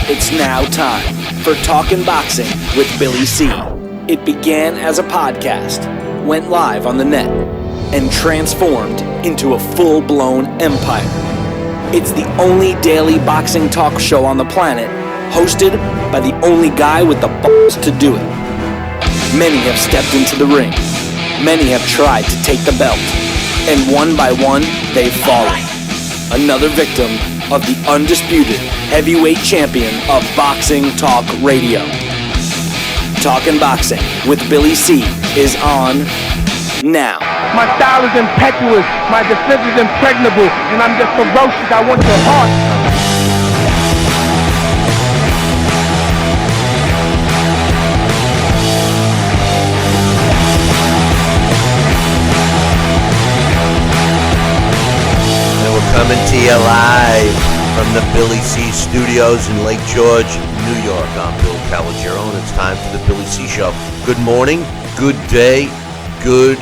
It's now time for Talkin' Boxing with Billy C. It began as a podcast, went live on the net, and transformed into a full-blown empire. It's the only daily boxing talk show on the planet, hosted by the only guy with the balls to do it. Many have stepped into the ring. Many have tried to take the belt. And one by one, they've fallen. Another victim of the undisputed heavyweight champion of Boxing Talk Radio. Talkin' Boxing with Billy C is on now. My style is impetuous, my defense is impregnable, and I'm just ferocious. I want your heart. Coming to you live from the Billy C Studios in Lake George, New York. I'm Bill Calogero, and it's time for the Billy C Show. Good morning, good day, good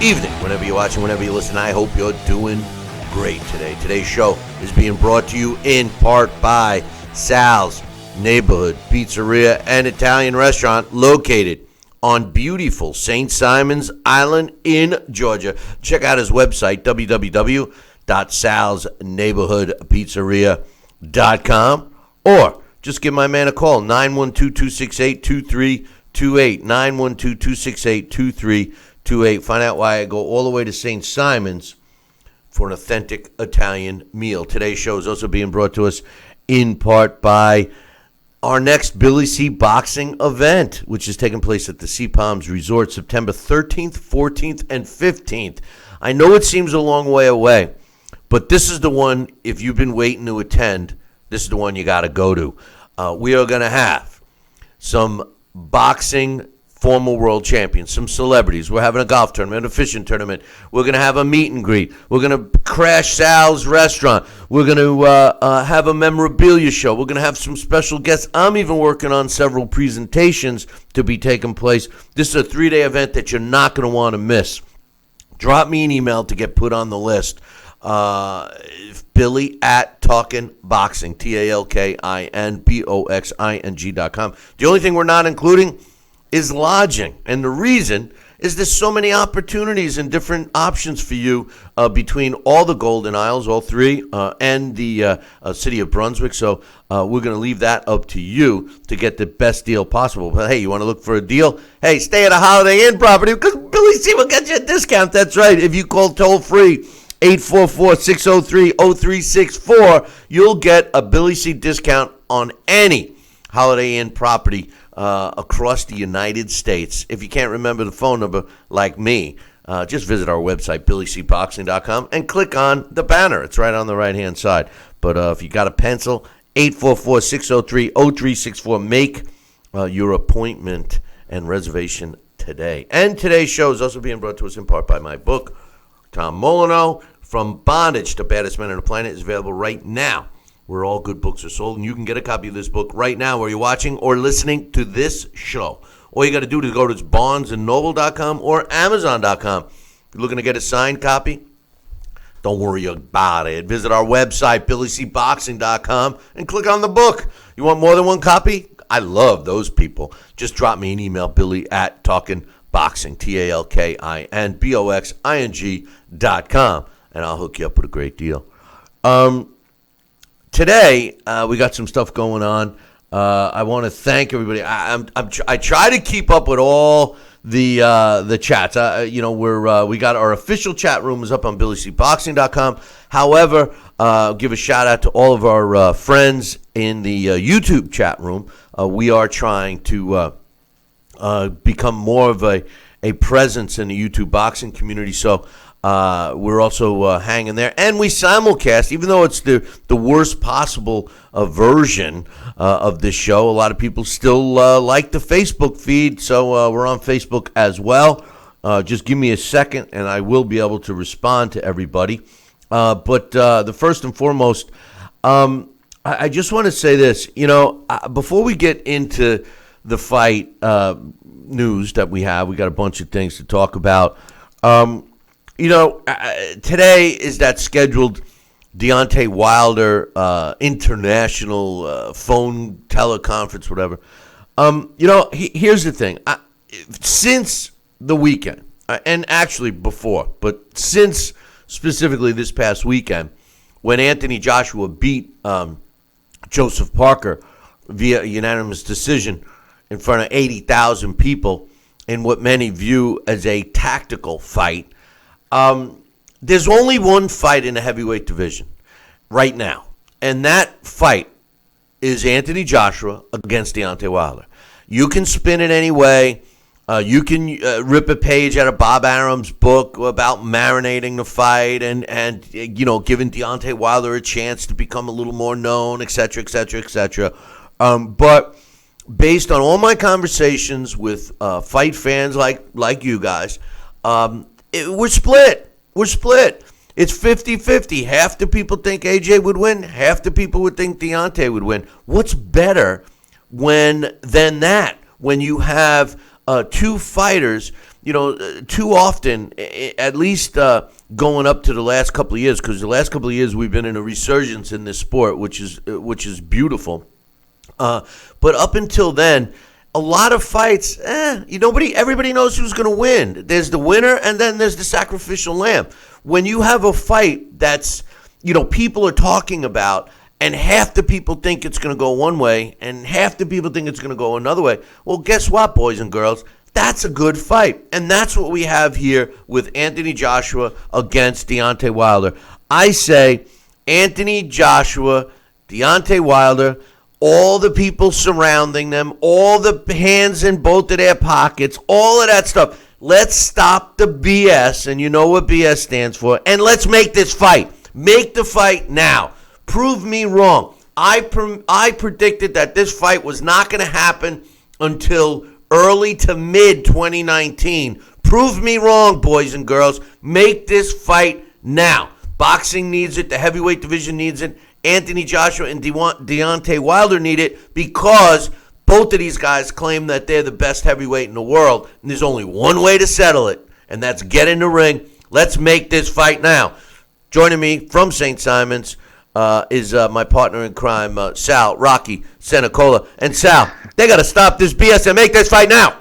evening. Whenever you're watching, whenever you listen, I hope you're doing great today. Today's show is being brought to you in part by Sal's Neighborhood Pizzeria and Italian Restaurant located on beautiful St. Simon's Island in Georgia. Check out his website, www.salsneighborhoodpizzeria.com, or just give my man a call, 912-268-2328, 912-268-2328. Find out why I go all the way to St. Simon's for an authentic Italian meal. Today's show is also being brought to us in part by our next Billy C boxing event, which is taking place at the Sea Palms Resort September 13th, 14th, and 15th. I know it seems a long way away, but this is the one, if you've been waiting to attend, this is the one you got to go to. We are going to have some boxing former world champions, some celebrities. We're having a golf tournament, a fishing tournament. We're going to have a meet and greet. We're going to crash Sal's restaurant. We're going to have a memorabilia show. We're going to have some special guests. I'm even working on several presentations to be taking place. This is a 3-day event that you're not going to want to miss. Drop me an email to get put on the list. Billy at Talkin' Boxing, TalkinBoxing.com. The only thing we're not including is lodging, and the reason is there's so many opportunities and different options for you between all the Golden Isles, all three, and the city of Brunswick. So we're going to leave that up to you to get the best deal possible. But hey, you want to look for a deal? Hey, stay at a Holiday Inn property because Billy C will get you a discount. That's right. If you call toll free 844-603-0364, you'll get a Billy C discount on any Holiday Inn property across the United States. If you can't remember the phone number like me, just visit our website, BillyCBoxing.com, and click on the banner. It's right on the right-hand side. But if you got a pencil, 844-603-0364. Make your appointment and reservation today. And today's show is also being brought to us in part by my book, Tom Molyneux, From Bondage to Baddest Men on the Planet, is available right now where all good books are sold. And you can get a copy of this book right now where you're watching or listening to this show. All you got to do is go to barnesandnoble.com or amazon.com. If you're looking to get a signed copy, don't worry about it. Visit our website, BillyCBoxing.com, and click on the book. You want more than one copy? I love those people. Just drop me an email, Billy at TalkinBoxing, TalkinBoxing.com, and I'll hook you up with a great deal. Today, we got some stuff going on. I want to thank everybody. I try to keep up with all the chats. We got our official chat room is up on BillyCBoxing.com. However, give a shout out to all of our friends in the YouTube chat room. We are trying to become more of a presence in the YouTube boxing community. So we're also hanging there, and we simulcast, even though it's the worst possible version of this show. A lot of people still like the Facebook feed, so we're on Facebook as well. Just give me a second, and I will be able to respond to everybody. But the first and foremost, I just want to say this. Before we get into the fight news that we got a bunch of things to talk about. Today is that scheduled Deontay Wilder international phone teleconference, whatever. Here's the thing. Since the weekend, and actually before, but since specifically this past weekend, when Anthony Joshua beat Joseph Parker via unanimous decision in front of 80,000 people in what many view as a tactical fight, there's only one fight in the heavyweight division right now, and that fight is Anthony Joshua against Deontay Wilder. You can spin it any way. You can rip a page out of Bob Arum's book about marinating the fight and giving Deontay Wilder a chance to become a little more known, et cetera, et cetera, et cetera. But based on all my conversations with fight fans like you guys, we're split. We're split. It's 50-50. Half the people think AJ would win. Half the people would think Deontay would win. What's better than that? When you have two fighters, too often, at least going up to the last couple of years, because the last couple of years we've been in a resurgence in this sport, which is beautiful. But up until then, a lot of fights, everybody knows who's going to win. There's the winner, and then there's the sacrificial lamb. When you have a fight that's, people are talking about, and half the people think it's going to go one way, and half the people think it's going to go another way. Well, guess what, boys and girls? That's a good fight. And that's what we have here with Anthony Joshua against Deontay Wilder. I say Anthony Joshua, Deontay Wilder, all the people surrounding them, all the hands in both of their pockets, all of that stuff. Let's stop the BS, and you know what BS stands for, and let's make this fight. Make the fight now. Prove me wrong. I predicted that this fight was not going to happen until early to mid 2019. Prove me wrong, boys and girls. Make this fight now. Boxing needs it. The heavyweight division needs it. Anthony Joshua and Deontay Wilder need it because both of these guys claim that they're the best heavyweight in the world. And there's only one way to settle it, and that's get in the ring. Let's make this fight now. Joining me from St. Simon's is my partner in crime, Sal Rocky Senecola. And Sal, they got to stop this BS and make this fight now.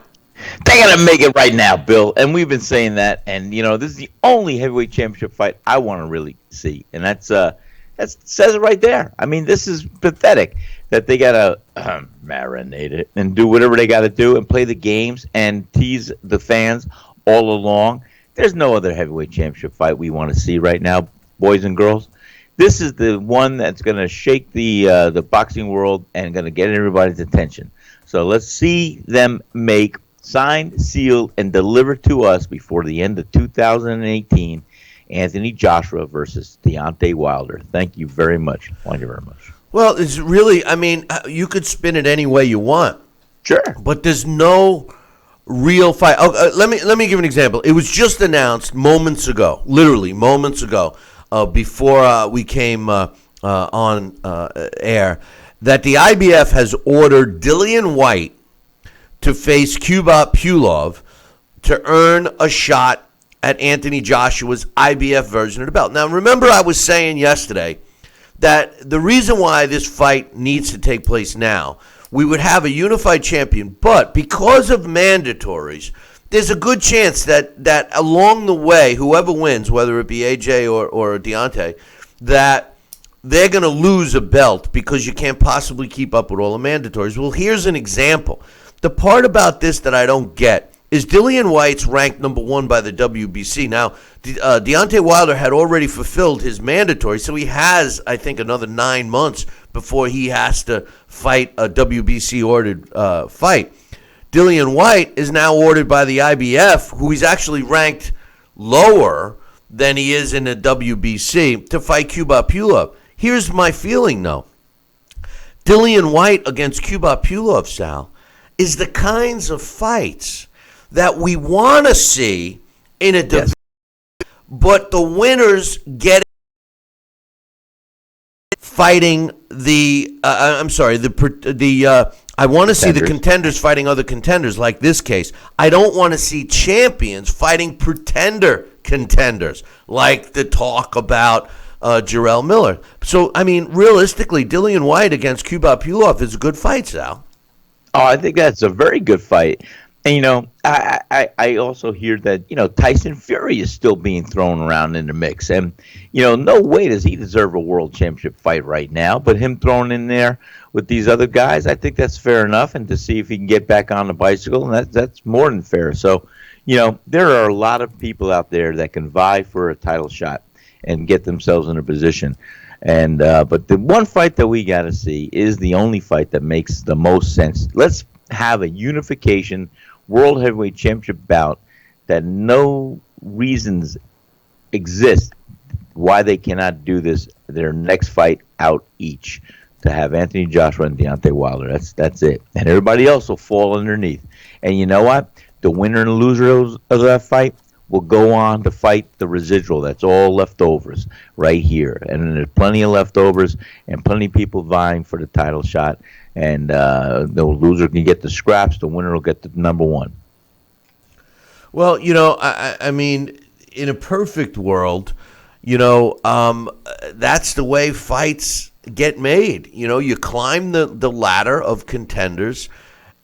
They got to make it right now, Bill. And we've been saying that. And, this is the only heavyweight championship fight I want to really see. And that says it right there. I mean, this is pathetic that they got to marinate it and do whatever they got to do and play the games and tease the fans all along. There's no other heavyweight championship fight we want to see right now, boys and girls. This is the one that's going to shake the boxing world and going to get everybody's attention. So let's see them make, sign, seal, and deliver to us before the end of 2018, Anthony Joshua versus Deontay Wilder. Thank you very much. Thank you very much. Well, it's really, you could spin it any way you want. Sure. But there's no real fight. Let me give an example. It was just announced moments ago, literally moments ago, before we came on air, that the IBF has ordered Dillian White to face Kubrat Pulev to earn a shot at Anthony Joshua's IBF version of the belt. Now, remember I was saying yesterday that the reason why this fight needs to take place now, we would have a unified champion, but because of mandatories, there's a good chance that along the way, whoever wins, whether it be AJ or Deontay, that they're going to lose a belt because you can't possibly keep up with all the mandatories. Well, here's an example. The part about this that I don't get is Dillian White's ranked number 1 by the WBC. Now, Deontay Wilder had already fulfilled his mandatory, so he has, I think, another 9 months before he has to fight a WBC-ordered fight. Dillian White is now ordered by the IBF, who he's actually ranked lower than he is in the WBC, to fight Kubrat Pulev. Here's my feeling, though. Dillian White against Kubrat Pulev, Sal, is the kinds of fights that we want to see in a division, but the winners get fighting I want to see the contenders fighting other contenders like this case. I don't want to see champions fighting pretender contenders like the talk about Jarrell Miller. So, I mean, realistically, Dillian White against Kubrat Pulev is a good fight, Sal. Oh, I think that's a very good fight. And, I also hear that, Tyson Fury is still being thrown around in the mix. And, no way does he deserve a world championship fight right now. But him thrown in there with these other guys, I think that's fair enough. And to see if he can get back on the bicycle, and that's more than fair. So, there are a lot of people out there that can vie for a title shot and get themselves in a position. And but the one fight that we got to see is the only fight that makes the most sense. Let's have a unification World Heavyweight Championship bout that no reasons exist why they cannot do this. Their next fight out each to have Anthony Joshua and Deontay Wilder. That's it, and everybody else will fall underneath. And you know what? The winner and loser of that fight will go on to fight the residual. That's all leftovers right here. And there's plenty of leftovers and plenty of people vying for the title shot. And the loser can get the scraps. The winner will get the number one. Well, I mean, in a perfect world, that's the way fights get made. You climb the ladder of contenders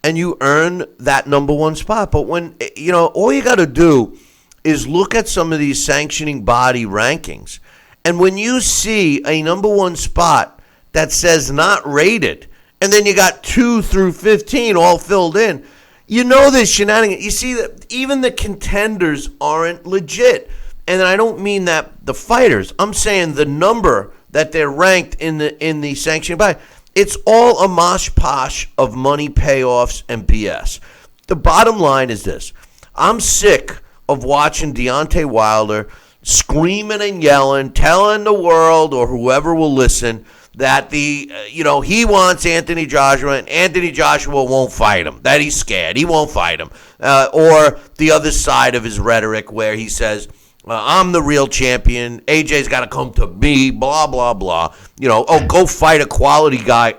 and you earn that number one spot. But when, all you got to do is look at some of these sanctioning body rankings. And when you see a number one spot that says not rated, and then you got 2 through 15 all filled in, there's shenanigans. You see that even the contenders aren't legit. And I don't mean that the fighters. I'm saying the number that they're ranked in the sanctioning body. It's all a mosh posh of money payoffs and BS. The bottom line is this. I'm sick of watching Deontay Wilder screaming and yelling, telling the world or whoever will listen that he wants Anthony Joshua and Anthony Joshua won't fight him, that he's scared, he won't fight him. Or the other side of his rhetoric where he says, I'm the real champion, AJ's got to come to me, blah, blah, blah. Go fight a quality guy,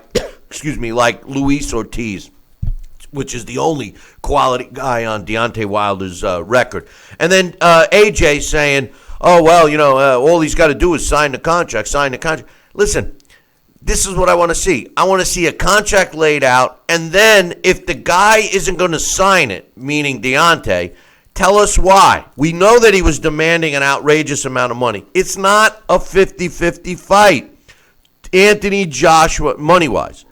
excuse me, like Luis Ortiz, which is the only quality guy on Deontay Wilder's record. And then AJ saying, oh, well, all he's got to do is sign the contract. Listen, this is what I want to see. I want to see a contract laid out, and then if the guy isn't going to sign it, meaning Deontay, tell us why. We know that he was demanding an outrageous amount of money. It's not a 50-50 fight. Anthony Joshua, money-wise,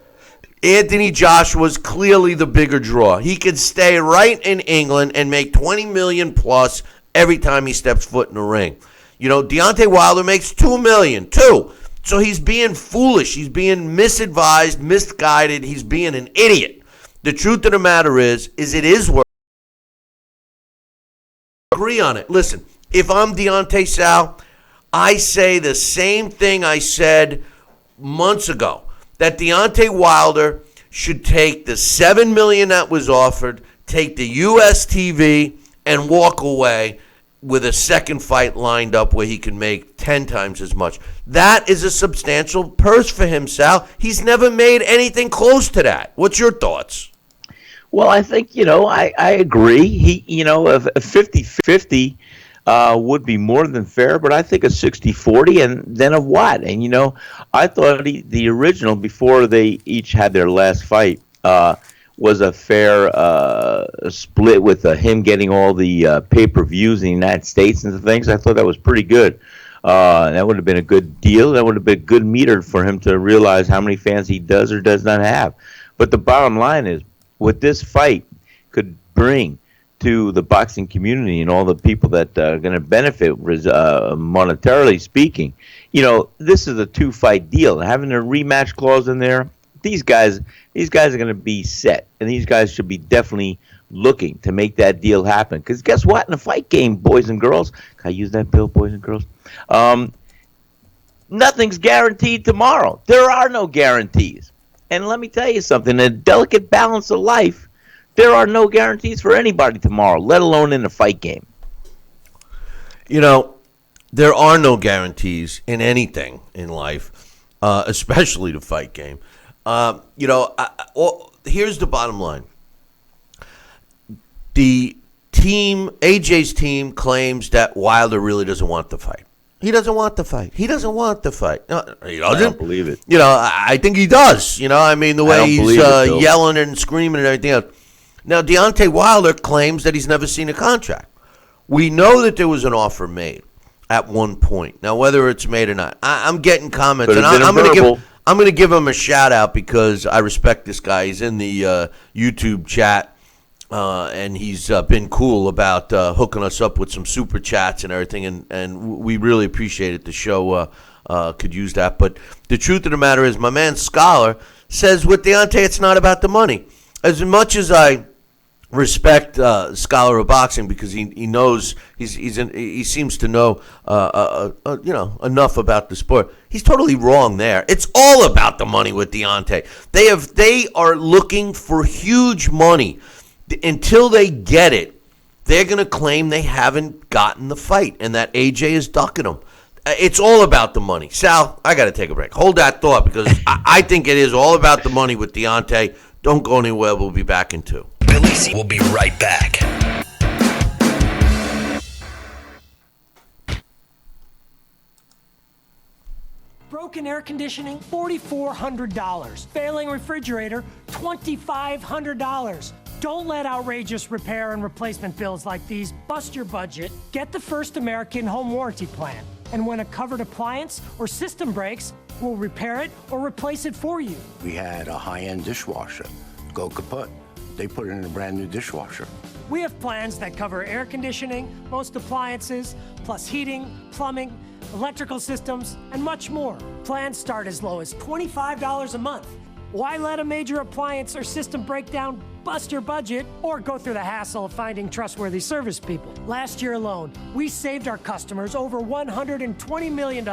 Anthony Joshua's clearly the bigger draw. He could stay right in England and make $20 million plus every time he steps foot in the ring. Deontay Wilder makes $2 million, too. So he's being foolish. He's being misadvised, misguided. He's being an idiot. The truth of the matter is it is worth. Agree on it. Listen, if I'm Deontay, Sal, I say the same thing I said months ago, that Deontay Wilder should take the $7 million that was offered, take the US TV, and walk away with a second fight lined up where he can make 10 times as much. That is a substantial purse for him, Sal. He's never made anything close to that. What's your thoughts? Well, I think, I agree. He, a 50-50 would be more than fair, but I think a 60-40 and then a what? And, I thought the original, before they each had their last fight, was a fair split with him getting all the pay-per-views in the United States and things. I thought that was pretty good. That would have been a good deal. That would have been a good meter for him to realize how many fans he does or does not have. But the bottom line is, what this fight could bring to the boxing community and all the people that are going to benefit monetarily speaking, this is a 2-fight deal. Having a rematch clause in there, these guys are going to be set, and these guys should be definitely looking to make that deal happen. Because guess what? In a fight game, boys and girls, can I use that, Bill, boys and girls? Nothing's guaranteed tomorrow. There are no guarantees. And let me tell you something, in a delicate balance of life, there are no guarantees for anybody tomorrow, let alone in a fight game. There are no guarantees in anything in life, especially the fight game. Here's the bottom line. The team, AJ's team, claims that Wilder really doesn't want the fight. He doesn't want the fight. He doesn't want the fight. No, he doesn't. I don't believe it. I think he does. I mean, the way he's yelling and screaming and everything else. Now, Deontay Wilder claims that he's never seen a contract. We know that there was an offer made at one point. Now, whether it's made or not, I'm getting comments, and I'm going to give him a shout out because I respect this guy. He's in the YouTube chat. And he's been cool about hooking us up with some super chats and everything, and we really appreciate it. The show could use that. But the truth of the matter is, my man Scholar says with Deontay, it's not about the money. As much as I respect Scholar of boxing because he knows he seems to know enough about the sport. He's totally wrong there. It's all about the money with Deontay. They are looking for huge money. Until they get it, they're going to claim they haven't gotten the fight and that AJ is ducking them. It's all about the money. Sal, I got to take a break. Hold that thought because I think it is all about the money with Deontay. Don't go anywhere. We'll be back in 2. Billy C will be right back. Broken air conditioning, $4,400. Failing refrigerator, $2,500. Don't let outrageous repair and replacement bills like these bust your budget. Get the First American Home Warranty Plan. And when a covered appliance or system breaks, we'll repair it or replace it for you. We had a high-end dishwasher go kaput. They put it in a brand new dishwasher. We have plans that cover air conditioning, most appliances, plus heating, plumbing, electrical systems, and much more. Plans start as low as $25 a month. Why let a major appliance or system breakdown bust your budget or go through the hassle of finding trustworthy service people? Last year alone, we saved our customers over $120 million.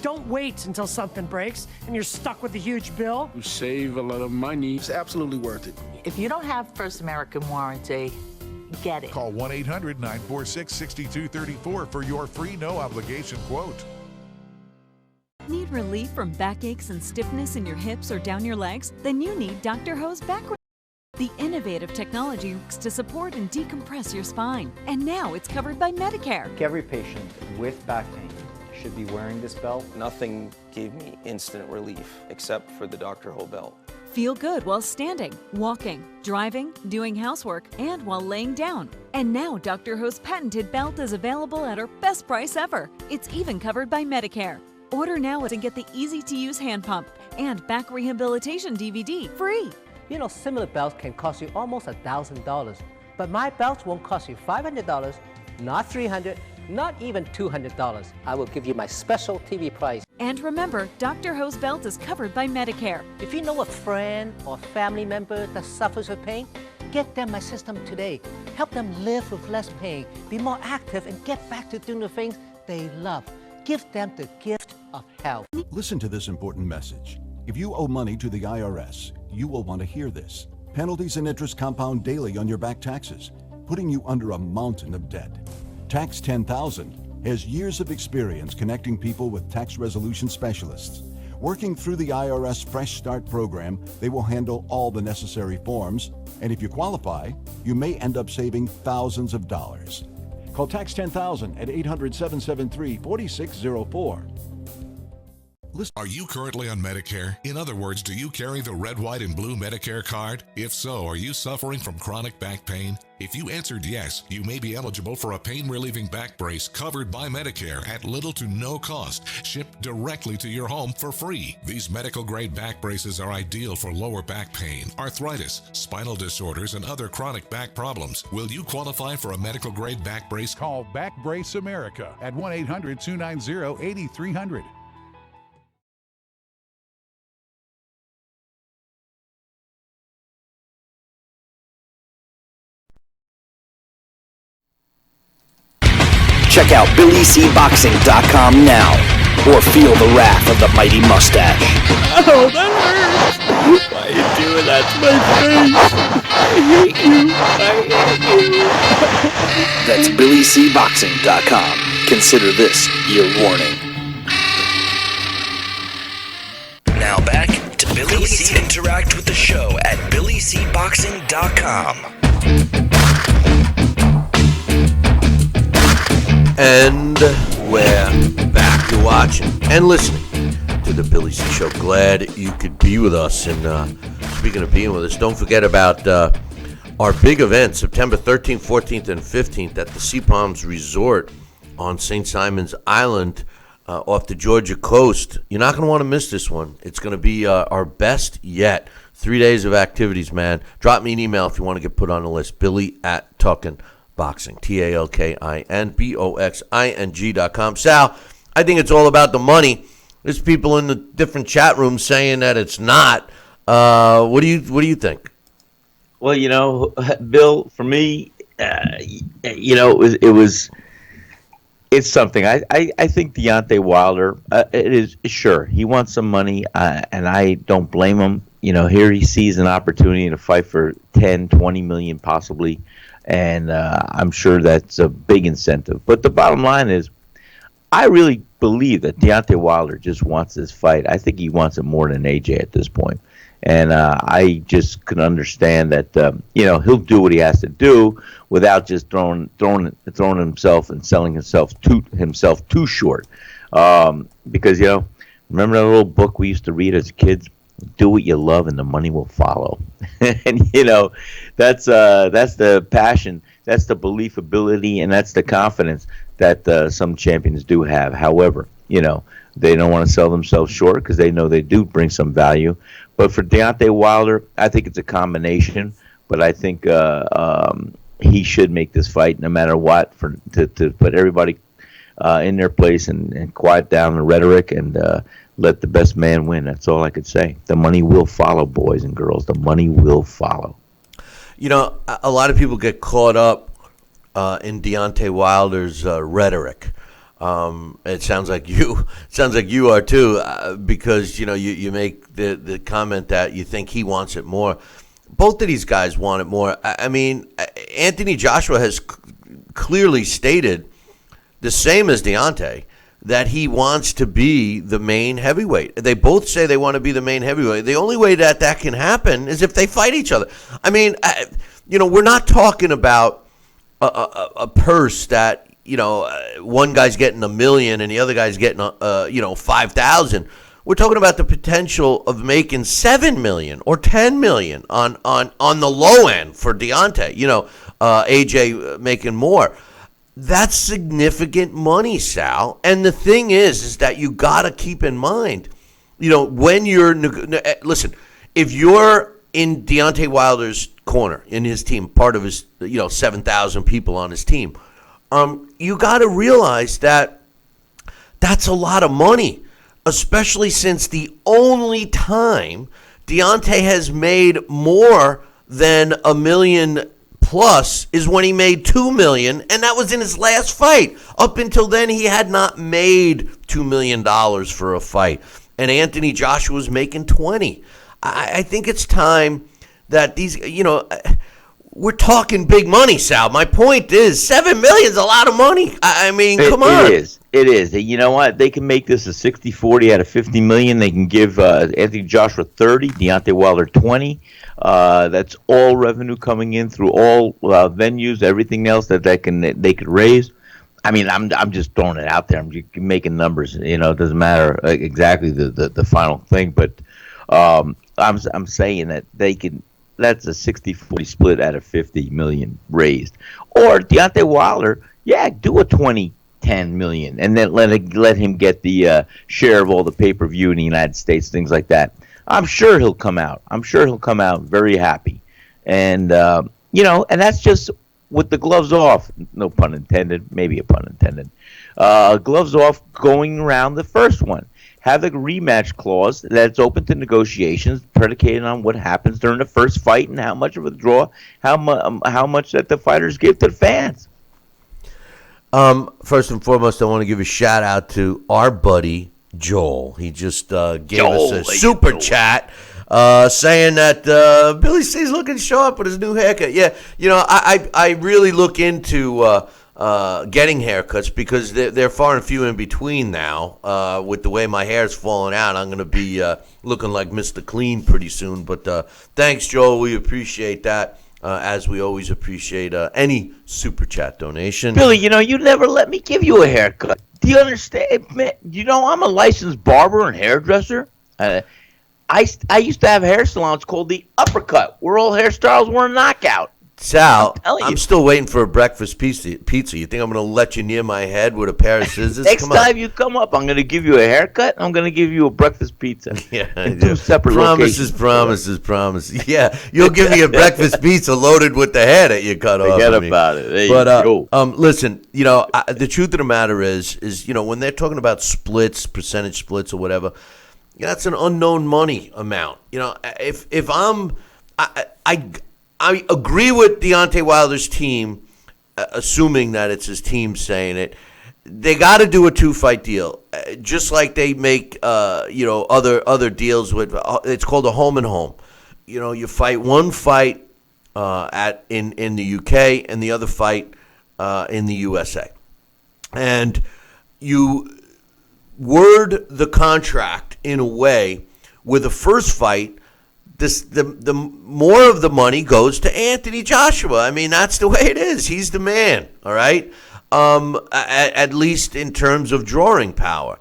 Don't wait until something breaks and you're stuck with a huge bill. You save a lot of money. It's absolutely worth it. If you don't have First American Warranty, get it. Call 1-800-946-6234 for your free no-obligation quote. Need relief from backaches and stiffness in your hips or down your legs? Then you need Dr. Ho's back. The innovative technology works to support and decompress your spine. And now it's covered by Medicare. Every patient with back pain should be wearing this belt. Nothing gave me instant relief except for the Dr. Ho belt. Feel good while standing, walking, driving, doing housework, and while laying down. And now Dr. Ho's patented belt is available at our best price ever. It's even covered by Medicare. Order now and get the easy-to-use hand pump and back rehabilitation DVD free. Similar belts can cost you almost $1,000, but my belts won't cost you $500, not $300, not even $200. I will give you my special TV price. And remember, Dr. Ho's belt is covered by Medicare. If you know a friend or family member that suffers with pain, get them my system today. Help them live with less pain, be more active, and get back to doing the things they love. Give them the gift of health. Listen to this important message. If you owe money to the IRS, you will want to hear this. Penalties and interest compound daily on your back taxes, putting you under a mountain of debt. Tax 10,000 has years of experience connecting people with tax resolution specialists. Working through the IRS Fresh Start program, they will handle all the necessary forms, and if you qualify, you may end up saving thousands of dollars. Call Tax 10,000 at 800-773-4604. Are you currently on Medicare? In other words, do you carry the red, white, and blue Medicare card? If so, are you suffering from chronic back pain? If you answered yes, you may be eligible for a pain-relieving back brace covered by Medicare at little to no cost, shipped directly to your home for free. These medical-grade back braces are ideal for lower back pain, arthritis, spinal disorders, and other chronic back problems. Will you qualify for a medical-grade back brace? Call Back Brace America at 1-800-290-8300. Check out BillyCBoxing.com now, or feel the wrath of the mighty mustache. Oh, that hurts! Why are you doing that to my face? I hate you! That's BillyCBoxing.com. Consider this your warning. Now back to Billy C. Interact with the show at BillyCBoxing.com. And we're back. You're watching and listening to the Billy C Show. Glad you could be with us. And speaking of being with us, don't forget about our big event, September 13th, 14th, and 15th at the Sea Palms Resort on St. Simon's Island off the Georgia coast. You're not going to want to miss this one. It's going to be our best yet. 3 days of activities, man. Drop me an email if you want to get put on the list. Billy@TalkinBoxing, TalkinBoxing.com. Sal, I think it's all about the money. There's people in the different chat rooms saying that it's not. What do you think? Well, Bill, for me, it's something. I think Deontay Wilder, it is sure he wants some money, and I don't blame him. Here he sees an opportunity to fight for 10, 20 million possibly, and I'm sure that's a big incentive. But the bottom line is, I really believe that Deontay Wilder just wants this fight. I think he wants it more than AJ at this point. And I just can understand that he'll do what he has to do without just throwing himself and selling himself too short. Because remember that little book we used to read as kids, "Do what you love and the money will follow." And that's the passion, that's the belief ability, and that's the confidence that some champions do have. However, they don't want to sell themselves short because they know they do bring some value. But for Deontay Wilder, I think it's a combination. But I think he should make this fight no matter what, to put everybody in their place and quiet down the rhetoric and let the best man win. That's all I could say. The money will follow, boys and girls. The money will follow. A lot of people get caught up in Deontay Wilder's rhetoric. It sounds like you are too, because you make the comment that you think he wants it more. Both of these guys want it more. I mean, Anthony Joshua has clearly stated the same as Deontay, that he wants to be the main heavyweight. They both say they want to be the main heavyweight. The only way that can happen is if they fight each other. I mean, we're not talking about a purse that, one guy's getting $1 million and the other guy's getting, 5,000. We're talking about the potential of making $7 million or $10 million on the low end for Deontay. AJ making more. That's significant money, Sal. And the thing is that you got to keep in mind, when you're listen, if you're in Deontay Wilder's corner, in his team, part of his 7,000 people on his team, you got to realize that that's a lot of money, especially since the only time Deontay has made more than $1 million plus is when he made $2 million, and that was in his last fight. Up until then, he had not made $2 million for a fight, and Anthony Joshua was making 20. I think it's time that these, we're talking big money, Sal. My point is, $7 million is a lot of money. I mean, come on. It is. You know what? They can make this a 60-40 out of $50 million. They can give Anthony Joshua 30, Deontay Wilder 20. That's all revenue coming in through all venues, everything else that they could raise. I mean, I'm just throwing it out there. I'm just making numbers. It doesn't matter exactly the final thing, but I'm saying that they can. That's a 60-40 split out of $50 million raised. Or Deontay Wilder, do a 20-10 million, and then let him get the share of all the pay-per-view in the United States, things like that. I'm sure he'll come out. Very happy, and and that's just with the gloves off. No pun intended. Maybe a pun intended. Gloves off, going around the first one. Have a rematch clause that's open to negotiations, predicated on what happens during the first fight and how much of a draw, how much that the fighters give to the fans. First and foremost, I want to give a shout out to our buddy Joel. He just gave us a super chat saying that Billy C's looking sharp with his new haircut. Yeah, I really look into getting haircuts because they're far and few in between now. With the way my hair's falling out, I'm going to be looking like Mr. Clean pretty soon. But thanks, Joel. We appreciate that. as we always appreciate any super chat donation. Billy, you never let me give you a haircut. Do you understand? Man, I'm a licensed barber and hairdresser. I used to have hair salons called the Uppercut, where all hairstyles were a knockout. Sal, I'm still waiting for a breakfast pizza. You think I'm going to let you near my head with a pair of scissors? Next time you come up, I'm going to give you a haircut. I'm going to give you a breakfast pizza. Yeah, in 2 separate locations. Promises. Yeah, you'll give me a breakfast pizza loaded with the hair that you cut off. Forget about it. There you go. Listen, the truth of the matter is when they're talking about splits, percentage splits, or whatever, that's an unknown money amount. If I agree with Deontay Wilder's team, assuming that it's his team saying it. They got to do a 2-fight deal, just like they make other deals with. It's called a home and home. You fight one fight in the UK and the other fight in the USA, and you word the contract in a way where the first fight. The more of the money goes to Anthony Joshua. I mean, that's the way it is. He's the man, all right? At least in terms of drawing power.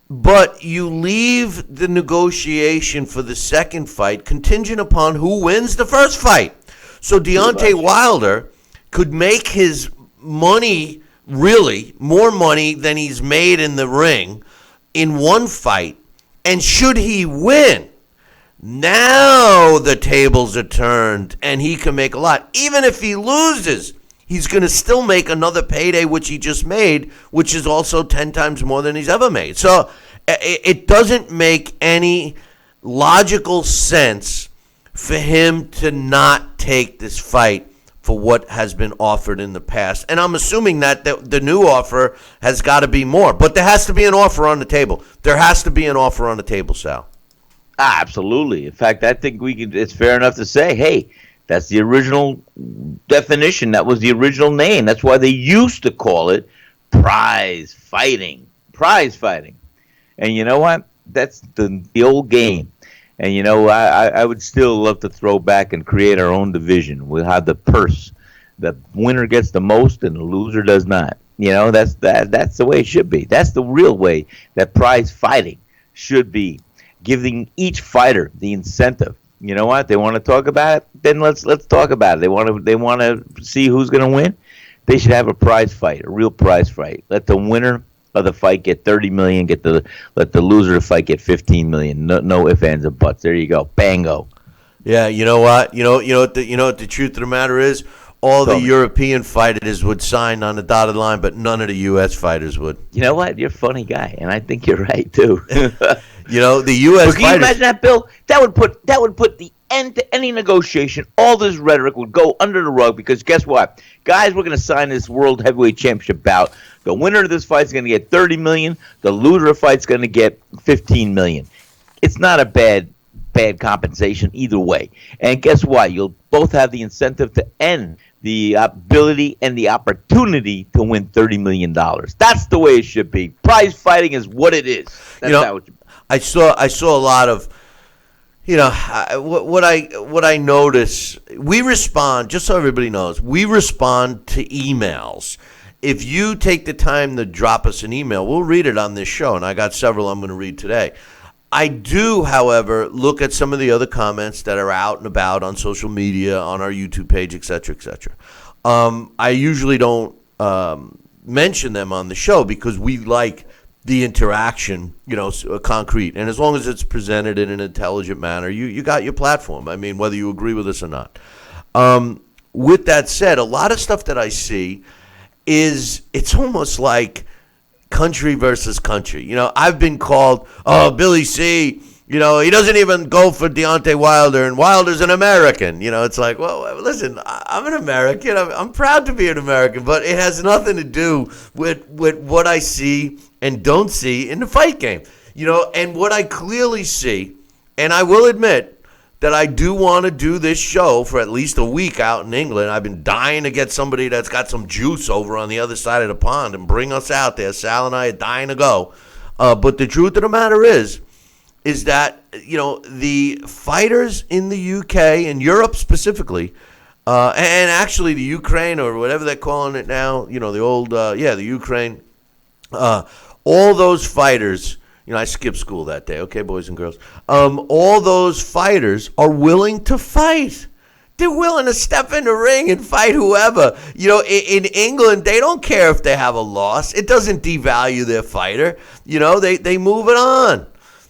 But you leave the negotiation for the second fight contingent upon who wins the first fight. So Deontay Wilder could make his money, really, more money than he's made in the ring in one fight. And should he win, now the tables are turned and he can make a lot. Even if he loses, he's going to still make another payday, which he just made, which is also 10 times more than he's ever made. So it doesn't make any logical sense for him to not take this fight for what has been offered in the past. And I'm assuming that the new offer has got to be more. But there has to be an offer on the table. There has to be an offer on the table, Sal. Absolutely. In fact, I think it's fair enough to say, hey, that's the original definition. That was the original name. That's why they used to call it prize fighting. Prize fighting. And you know what? That's the old game. And, I would still love to throw back and create our own division. We'll have the purse. The winner gets the most and the loser does not. That's the way it should be. That's the real way that prize fighting should be. Giving each fighter the incentive. You know what? They want to talk about it? Then let's talk about it. They want to see who's going to win? They should have a prize fight, a real prize fight. Let the winner of the fight get $30 million, let the loser of the fight get $15 million. No ifs, ands, or buts. There you go. Bango. Yeah, you know what? You know what the truth of the matter is? All the European fighters would sign on the dotted line, but none of the U.S. fighters would. You know what? You're a funny guy, and I think you're right too. The U.S. But can you imagine that, Bill? That would put the end to any negotiation. All this rhetoric would go under the rug because guess what? Guys, we're going to sign this World Heavyweight Championship bout. The winner of this fight is going to get $30 million. The loser of the fight is going to get $15 million. It's not a bad compensation either way. And guess what? You'll both have the incentive to end the ability and the opportunity to win $30 million. That's the way it should be. Prize fighting is what it is. That's how it should be. I saw a lot of, what I notice. We respond, just so everybody knows, we respond to emails. If you take the time to drop us an email, we'll read it on this show, and I got several I'm going to read today. I do, however, look at some of the other comments that are out and about on social media, on our YouTube page, et cetera, et cetera. I usually don't mention them on the show because we like the interaction, concrete. And as long as it's presented in an intelligent manner, you got your platform. I mean, whether you agree with us or not. With that said, a lot of stuff that I see it's almost like country versus country. I've been called, Billy C., he doesn't even go for Deontay Wilder, and Wilder's an American. It's like, well, listen, I'm an American. I'm proud to be an American, but it has nothing to do with what I see and don't see in the fight game. And what I clearly see, and I will admit that I do want to do this show for at least a week out in England. I've been dying to get somebody that's got some juice over on the other side of the pond and bring us out there. Sal and I are dying to go. But the truth of the matter is that, the fighters in the UK and Europe specifically, and actually the Ukraine or whatever they're calling it now, the old, the Ukraine, all those fighters, I skipped school that day, okay, boys and girls, all those fighters are willing to fight. They're willing to step in the ring and fight whoever. In England, they don't care if they have a loss. It doesn't devalue their fighter. They move it on.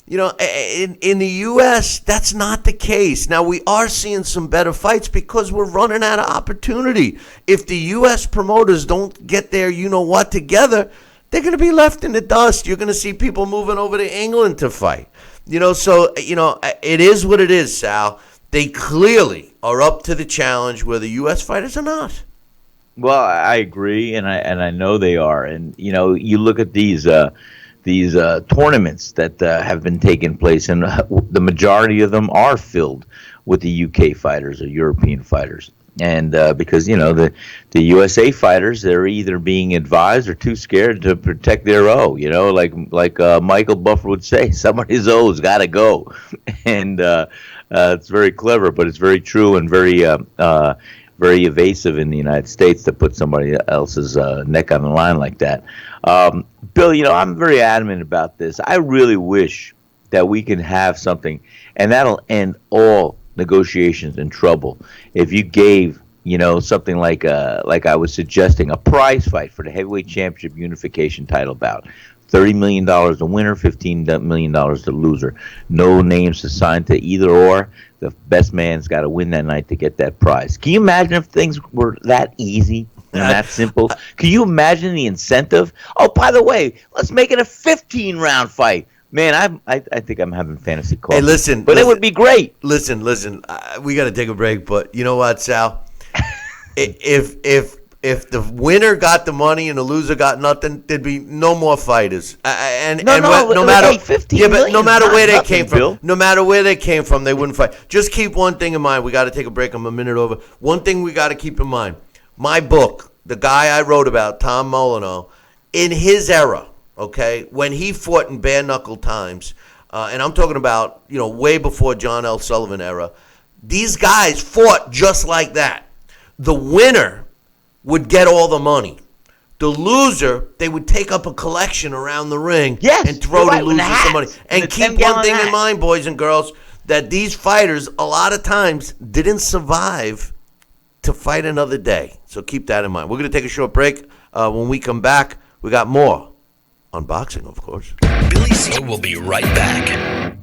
In the U.S., that's not the case. Now, we are seeing some better fights because we're running out of opportunity. If the U.S. promoters don't get their you-know-what together, they're going to be left in the dust. You're going to see people moving over to England to fight. It is what it is, Sal. They clearly are up to the challenge where the U.S. fighters are not. Well, I agree, and I know they are. And, you look at these tournaments that have been taking place, and the majority of them are filled with the UK fighters or European fighters. And because, the USA fighters, they're either being advised or too scared to protect their O, like Michael Buffer would say, somebody's O's got to go. And it's very clever, but it's very true and very evasive in the United States to put somebody else's neck on the line like that. Bill, I'm very adamant about this. I really wish that we can have something, and that'll end all negotiations and trouble. If you gave, something like I was suggesting, a prize fight for the heavyweight championship unification title bout. $30 million the winner, $15 million the loser. No names assigned to either or. The best man's got to win that night to get that prize. Can you imagine if things were that easy and that simple? Can you imagine the incentive? Oh, by the way, let's make it a 15-round fight. Man, I think I'm having fantasy calls. Hey, listen. But it would be great. Listen. We got to take a break, but you know what, Sal? If the winner got the money and the loser got nothing, there'd be no more fighters. No matter where they came from, no matter where they came from, they wouldn't fight. Just keep one thing in mind. We got to take a break. I'm a minute over. One thing we got to keep in mind. My book, the guy I wrote about, Tom Molyneux, in his era, okay, when he fought in bare knuckle times, and I'm talking about, way before John L. Sullivan era, these guys fought just like that. The winner would get all the money. The loser, they would take up a collection around the ring and throw the loser some money. And keep one thing in mind, boys and girls, that these fighters, a lot of times, didn't survive to fight another day. So keep that in mind. We're going to take a short break. When we come back, we got more on boxing, of course. Billy C will be right back.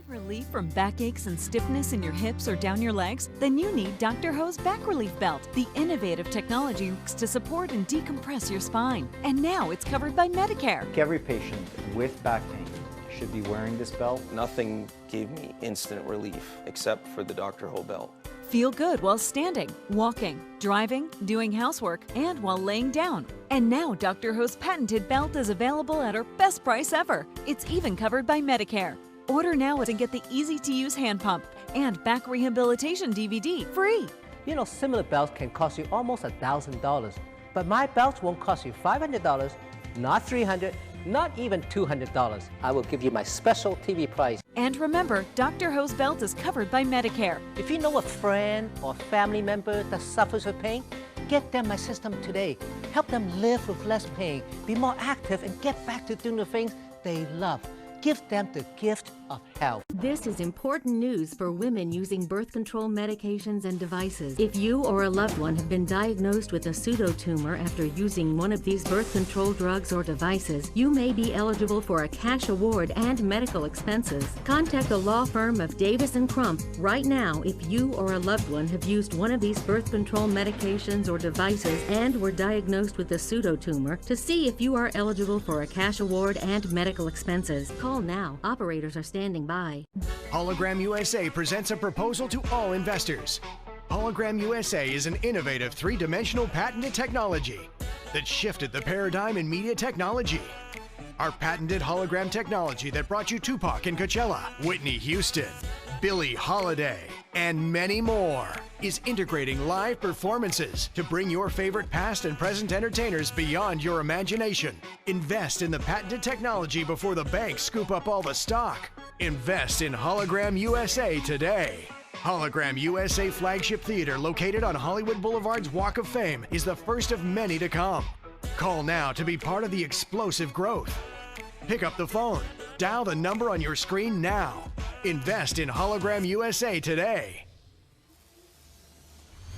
Relief from backaches and stiffness in your hips or down your legs? Then you need Dr. Ho's Back Relief Belt, the innovative technology to support and decompress your spine. And now it's covered by Medicare. Every patient with back pain should be wearing this belt. Nothing gave me instant relief except for the Dr. Ho belt. Feel good while standing, walking, driving, doing housework, and while laying down. And now Dr. Ho's patented belt is available at our best price ever. It's even covered by Medicare. Order now and get the easy-to-use hand pump and back rehabilitation DVD free. Similar belts can cost you almost $1,000, but my belts won't cost you $500, not $300, not even $200. I will give you my special TV price. And remember, Dr. Ho's belt is covered by Medicare. If you know a friend or family member that suffers with pain, get them my system today. Help them live with less pain, be more active, and get back to doing the things they love. Give them the gift of health. This is important news for women using birth control medications and devices. If you or a loved one have been diagnosed with a pseudotumor after using one of these birth control drugs or devices, you may be eligible for a cash award and medical expenses. Contact the law firm of Davis & Crump right now if you or a loved one have used one of these birth control medications or devices and were diagnosed with a pseudotumor to see if you are eligible for a cash award and medical expenses. Call now. Operators are standing by. Hologram USA presents a proposal to all investors. Hologram USA is an innovative three-dimensional patented technology that shifted the paradigm in media technology. Our patented hologram technology that brought you Tupac and Coachella, Whitney Houston, Billie Holiday, and many more is integrating live performances to bring your favorite past and present entertainers beyond your imagination. Invest in the patented technology before the banks scoop up all the stock. Invest in Hologram USA today. Hologram USA Flagship Theater, located on Hollywood Boulevard's Walk of Fame, is the first of many to come. Call now to be part of the explosive growth. Pick up the phone. Dial the number on your screen now. Invest in Hologram USA today.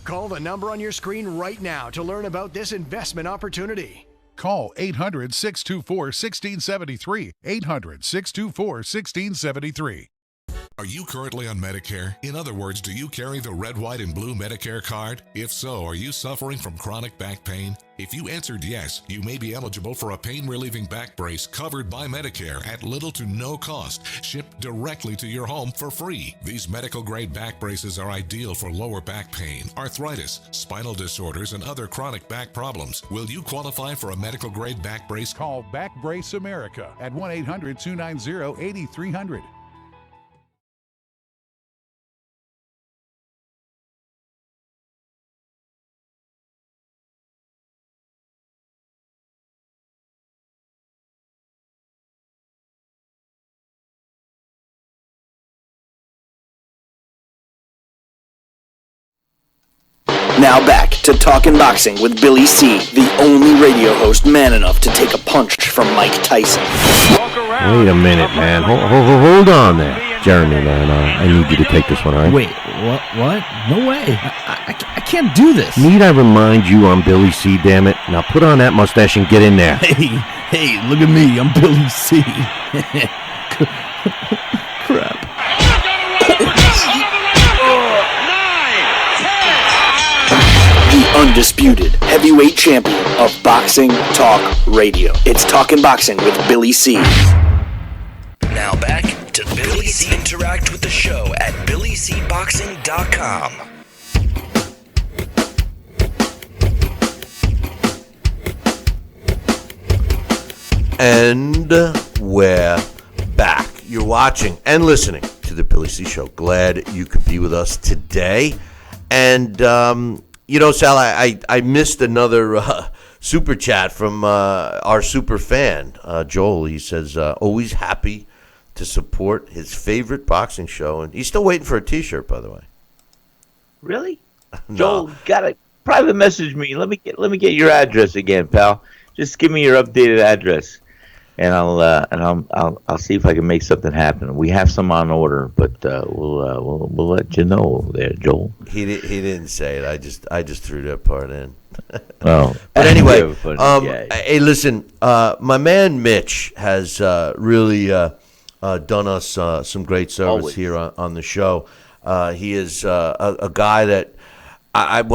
Call the number on your screen right now to learn about this investment opportunity. Call 800-624-1673. 800-624-1673. Are you currently on Medicare? In other words, do you carry the red, white, and blue Medicare card? If so, are you suffering from chronic back pain? If you answered yes, you may be eligible for a pain-relieving back brace covered by Medicare at little to no cost, shipped directly to your home for free. These medical-grade back braces are ideal for lower back pain, arthritis, spinal disorders, and other chronic back problems. Will you qualify for a medical-grade back brace? Call Back Brace America at 1-800-290-8300. Now back to Talkin' Boxing with Billy C., the only radio host man enough to take a punch from Mike Tyson. Wait a minute, man. Hold on there. Jeremy, man, I need you to take this one, all right? Wait, what? No way. I can't do this. Need I remind you I'm Billy C., damn it? Now put on that mustache and get in there. Hey, look at me. I'm Billy C. Crap. The undisputed heavyweight champion of Boxing Talk Radio. It's Talkin' Boxing with Billy C. Now back to Billy C. Interact with the show at BillyCBoxing.com. And we're back. You're watching and listening to the Billy C. Show. Glad you could be with us today. And, Sal, I missed another super chat from our super fan, Joel. He says, always happy to support his favorite boxing show. And he's still waiting for a T-shirt, by the way. Really? No. Joel, gotta private message me. Let me get your address again, pal. Just give me your updated address, and I'll see if I can make something happen. We have some on order, but we'll let you know there, Joel. He didn't say it. I just threw that part in. Oh, but anyway, hey, listen, my man Mitch has really done us some great service Always. here on the show. He is a guy that I've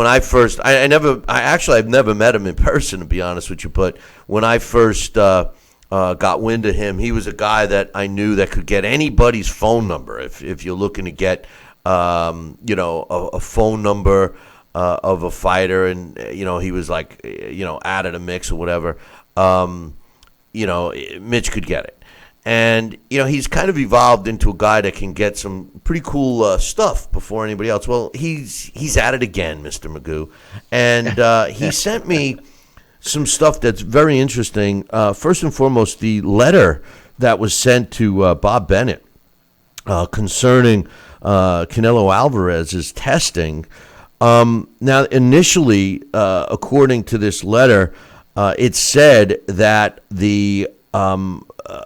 never met him in person, to be honest with you. But when I first got wind of him, he was a guy that I knew that could get anybody's phone number. If you're looking to get a phone number of a fighter, and he was like out of the mix or whatever, Mitch could get it. And, he's kind of evolved into a guy that can get some pretty cool stuff before anybody else. Well, he's at it again, Mr. Magoo. And he sent me some stuff that's very interesting. First and foremost, the letter that was sent to Bob Bennett concerning Canelo Alvarez's testing. Now, initially, according to this letter, it said that the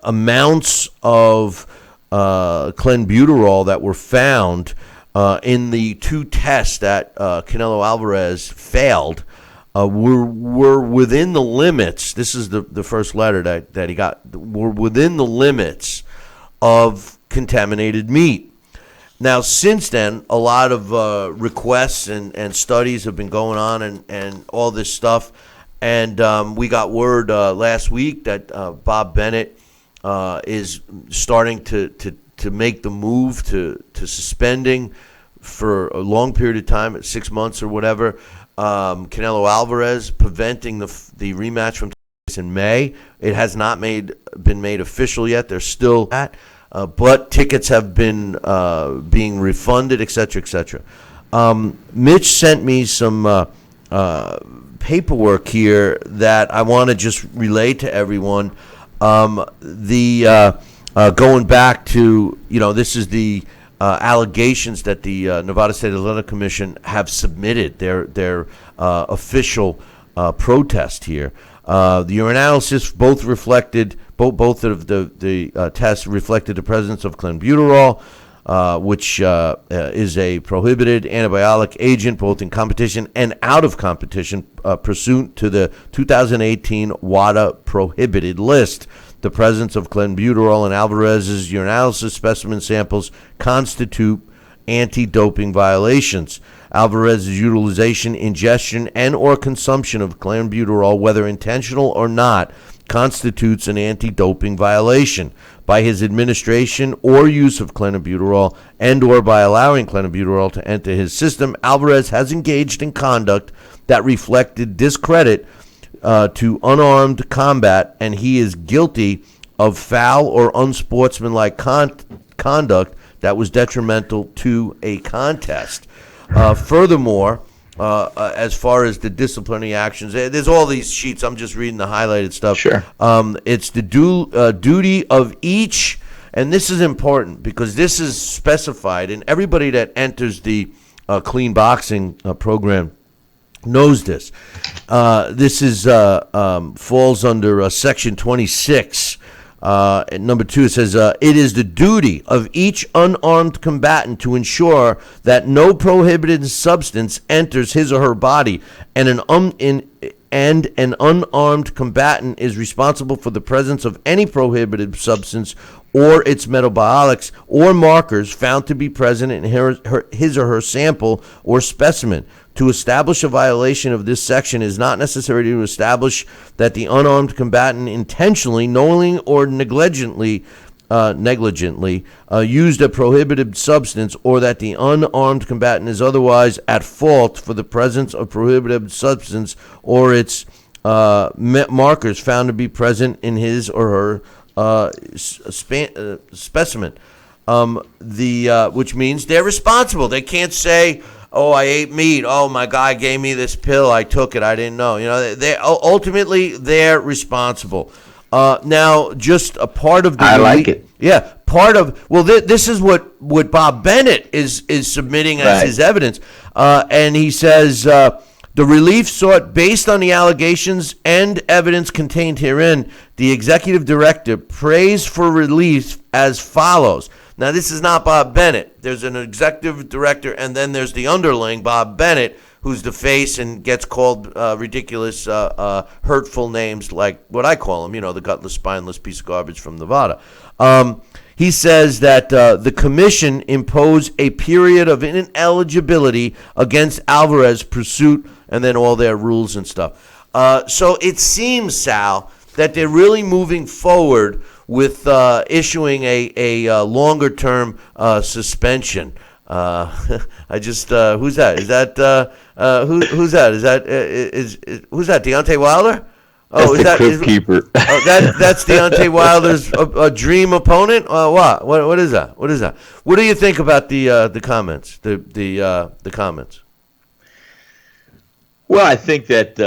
amounts of clenbuterol that were found in the two tests that Canelo Alvarez failed were within the limits. This is the first letter that he got. Were within the limits of contaminated meat. Now, since then, a lot of requests and studies have been going on and all this stuff. And we got word last week that Bob Bennett is starting to make the move to suspending for a long period of time, 6 months or whatever, Canelo Alvarez, preventing the rematch from in May. It has not been made official yet. They're still at, but tickets have been being refunded, et cetera, et cetera. Mitch sent me some paperwork here that I want to just relay to everyone. The going back to, this is the allegations that the Nevada State Athletic Commission have submitted, their official protest here. The urinalysis both of the tests reflected the presence of clenbuterol, which is a prohibited antibiotic agent both in competition and out of competition pursuant to the 2018 WADA prohibited list. The presence of clenbuterol in Alvarez's urinalysis specimen samples constitute anti-doping violations. Alvarez's utilization, ingestion, and or consumption of clenbuterol, whether intentional or not, constitutes an anti-doping violation. By his administration or use of clenbuterol and or by allowing clenbuterol to enter his system, Alvarez has engaged in conduct that reflected discredit to unarmed combat, and he is guilty of foul or unsportsmanlike conduct that was detrimental to a contest. Furthermore, as far as the disciplinary actions, there's all these sheets. I'm just reading the highlighted stuff. Sure. It's the duty of each, and this is important because this is specified, and everybody that enters the clean boxing program knows this. This is falls under section 26. Number 2, it says, it is the duty of each unarmed combatant to ensure that no prohibited substance enters his or her body, and an unarmed combatant is responsible for the presence of any prohibited substance or its metabolics or markers found to be present in his or her sample or specimen. To establish a violation of this section is not necessary to establish that the unarmed combatant intentionally, knowingly, or negligently used a prohibited substance, or that the unarmed combatant is otherwise at fault for the presence of prohibited substance or its markers found to be present in his or her specimen. Which means they're responsible. They can't say, "Oh, I ate meat. Oh, my guy gave me this pill. I took it. I didn't know." They ultimately they're responsible. Now, just a part of the like it. Yeah, part of this is what Bob Bennett is submitting as his evidence, and he says the relief sought based on the allegations and evidence contained herein. The executive director prays for relief as follows. Now, this is not Bob Bennett. There's an executive director, and then there's the underling, Bob Bennett, who's the face and gets called ridiculous, hurtful names like what I call him, the gutless, spineless piece of garbage from Nevada. He says that the commission imposed a period of ineligibility against Alvarez's pursuit, and then all their rules and stuff. So it seems, Sal, that they're really moving forward with issuing a longer-term suspension. I just who's that? Is that who's that? Is that who's that? Deontay Wilder? Oh, that's the Crypt Keeper. That's Deontay Wilder's a dream opponent. What is that? What is that? What do you think about the comments? The comments. Well, I think that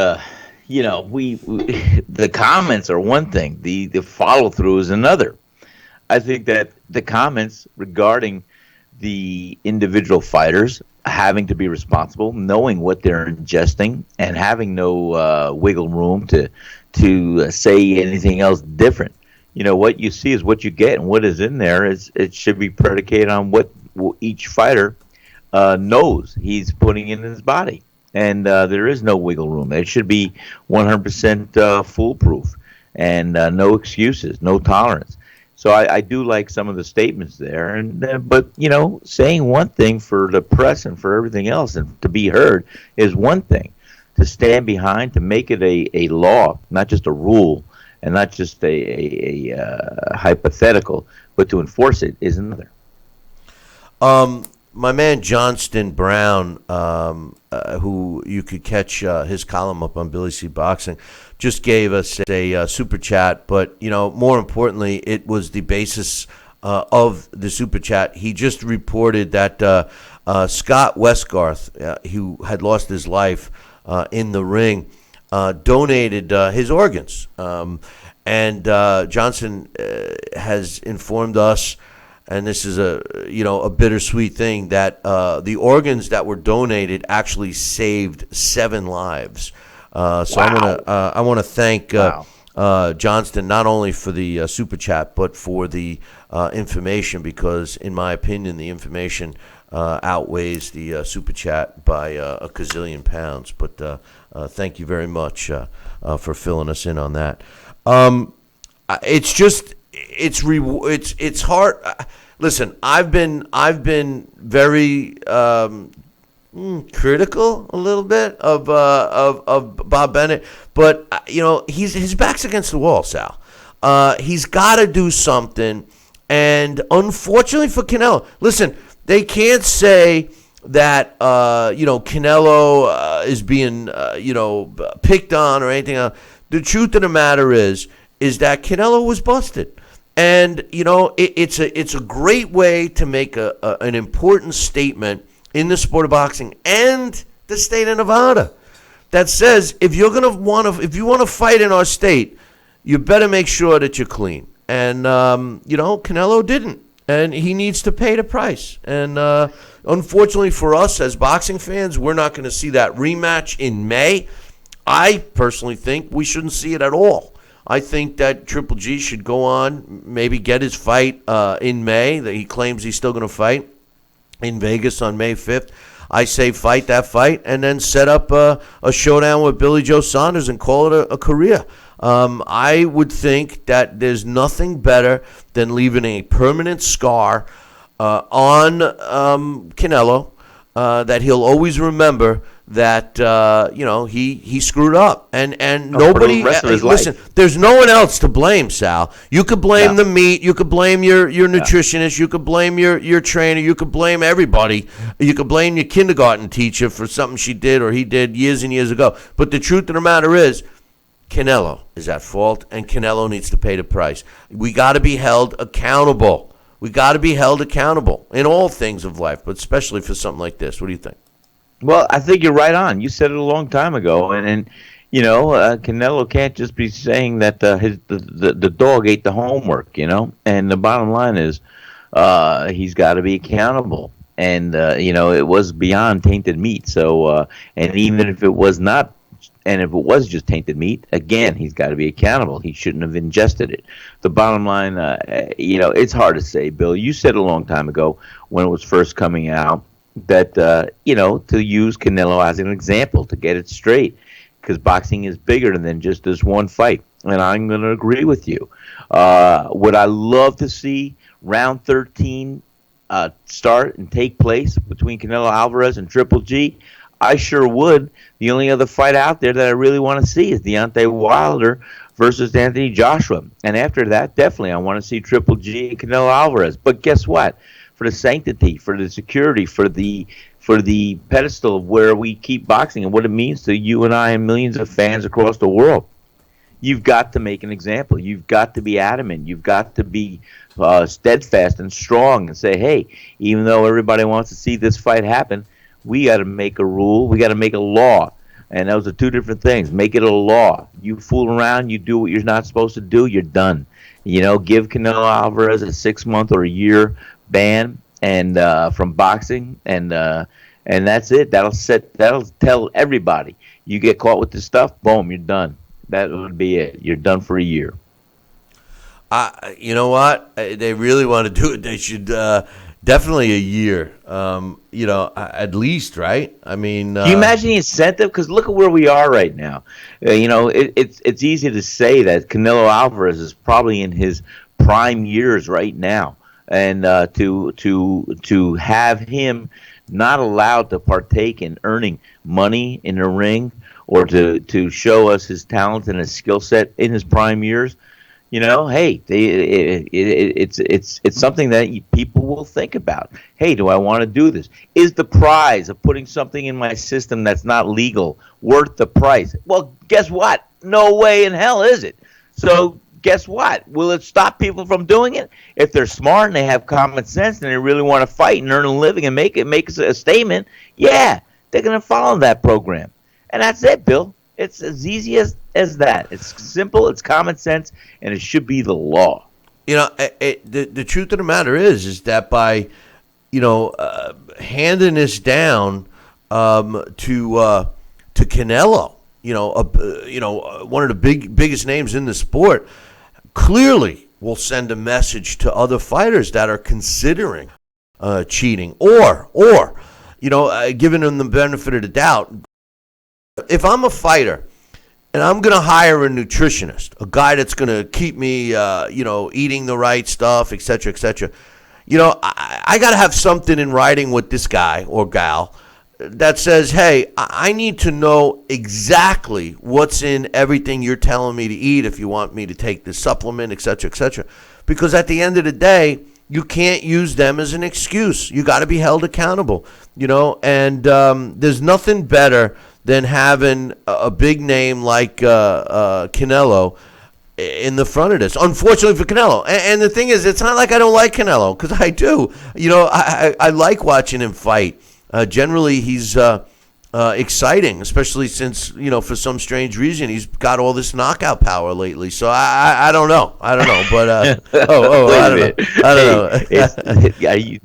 we the comments are one thing. The follow through is another. I think that the comments regarding the individual fighters having to be responsible, knowing what they're ingesting, and having no wiggle room to say anything else different. What you see is what you get, and what is in there it should be predicated on what each fighter knows he's putting in his body. And there is no wiggle room. It should be 100% foolproof, and no excuses, no tolerance. So I do like some of the statements there, but saying one thing for the press and for everything else, and to be heard, is one thing. To stand behind, to make it a law, not just a rule, and not just a hypothetical, but to enforce it is another. My man Johnston Brown, who you could catch his column up on Billy C. Boxing, just gave us a super chat. But more importantly, it was the basis of the super chat. He just reported that Scott Westgarth, who had lost his life in the ring, donated his organs. And Johnson has informed us, and this is a bittersweet thing, that the organs that were donated actually saved 7 lives. So wow. I want to thank Johnston not only for the super chat but for the information, because in my opinion the information outweighs the super chat by a gazillion pounds. But thank you very much for filling us in on that. It's hard. Listen, I've been very critical a little bit of Bob Bennett, but his back's against the wall, Sal. He's got to do something, and unfortunately for Canelo, listen, they can't say that Canelo is being picked on or anything else. The truth of the matter is that Canelo was busted. And, it's a great way to make an important statement in the sport of boxing and the state of Nevada that says if you want to fight in our state, you better make sure that you're clean. And, Canelo didn't. And he needs to pay the price. And unfortunately for us as boxing fans, we're not going to see that rematch in May. I personally think we shouldn't see it at all. I think that Triple G should go on, maybe get his fight in May, that he claims he's still going to fight in Vegas on May 5th. I say fight that fight and then set up a showdown with Billy Joe Saunders and call it a career. I would think that there's nothing better than leaving a permanent scar on Canelo that he'll always remember that he screwed up and nobody listen. There's no one else to blame, Sal. You could blame the meat. You could blame your nutritionist. You could blame your trainer. You could blame everybody. You could blame your kindergarten teacher for something she did or he did years and years ago. But the truth of the matter is, Canelo is at fault, and Canelo needs to pay the price. We got to be held accountable. We got to be held accountable in all things of life, but especially for something like this. What do you think? Well, I think you're right on. You said it a long time ago, and Canelo can't just be saying that the dog ate the homework, And the bottom line is, he's got to be accountable, and it was beyond tainted meat. So, and even if it was not, and if it was just tainted meat, again, he's got to be accountable. He shouldn't have ingested it. The bottom line, it's hard to say, Bill. You said a long time ago when it was first coming out that, to use Canelo as an example to get it straight, because boxing is bigger than just this one fight. And I'm going to agree with you. Would I love to see round 13 start and take place between Canelo Alvarez and Triple G? I sure would. The only other fight out there that I really want to see is Deontay Wilder versus Anthony Joshua. And after that, definitely I want to see Triple G and Canelo Alvarez. But guess what? For the sanctity, for the security, for the pedestal of where we keep boxing and what it means to you and I and millions of fans across the world, you've got to make an example. You've got to be adamant. You've got to be steadfast and strong and say, hey, even though everybody wants to see this fight happen, we got to make a rule. We got to make a law. And those are two different things. Make it a law. You fool around, you do what you're not supposed to do, you're done. Give Canelo Alvarez a 6-month or a year ban and from boxing, and that's it. That'll tell everybody. You get caught with this stuff, boom, you're done. That would be it. You're done for a year. You know what? They really want to do it. They should definitely a year. At least, right? I mean, can you imagine the incentive? Because look at where we are right now. It's easy to say that Canelo Alvarez is probably in his prime years right now, and to have him not allowed to partake in earning money in the ring or to show us his talent and his skill set in his prime years. Hey, it's something that people will think about. Hey, do I want to do this? Is the prize of putting something in my system that's not legal worth the price? Well, guess what? No way in hell is it. So guess what? Will it stop people from doing it? If they're smart and they have common sense and they really want to fight and earn a living and make a statement, yeah, they're going to follow that program. And that's it, Bill. It's as easy as that. It's simple, it's common sense, and it should be the law. You know, the truth of the matter is that by, handing this down to Canelo, one of the biggest names in the sport, clearly will send a message to other fighters that are considering cheating or giving them the benefit of the doubt. If I'm a fighter and I'm going to hire a nutritionist, a guy that's going to keep me, eating the right stuff, et cetera, I got to have something in writing with this guy or gal that says, hey, I need to know exactly what's in everything you're telling me to eat if you want me to take this supplement, et cetera, because at the end of the day, you can't use them as an excuse. You got to be held accountable, and there's nothing better than having a big name like Canelo in the front of this. Unfortunately for Canelo. And the thing is, it's not like I don't like Canelo, because I do. I like watching him fight. Generally, he's exciting, especially since, for some strange reason, he's got all this knockout power lately. So I don't know. But I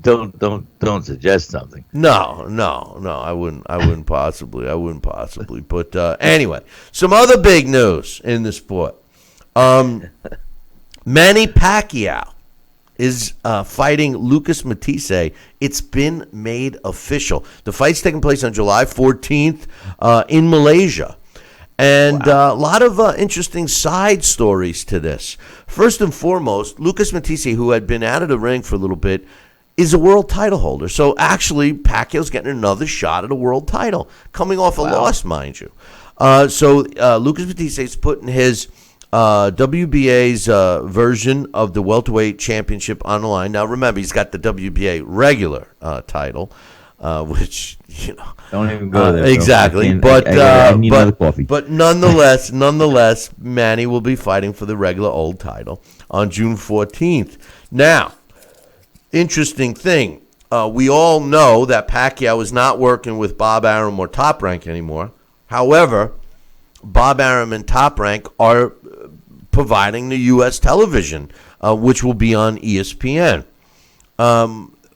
don't know. Don't suggest something. No, I wouldn't possibly. But anyway, some other big news in the sport. Manny Pacquiao is fighting Lucas Matisse. It's been made official. The fight's taking place on July 14th in Malaysia. And a lot of interesting side stories to this. First and foremost, Lucas Matisse, who had been out of the ring for a little bit, is a world title holder. So actually, Pacquiao's getting another shot at a world title, coming off a loss, mind you. So Lucas Matisse is putting his WBA's version of the welterweight championship on the line. Now, remember, he's got the WBA regular title, which, don't even go there. Exactly. But nonetheless, Manny will be fighting for the regular old title on June 14th. Now, interesting thing. We all know that Pacquiao is not working with Bob Arum or Top Rank anymore. However, Bob Arum and Top Rank are providing the U.S. television, which will be on ESPN.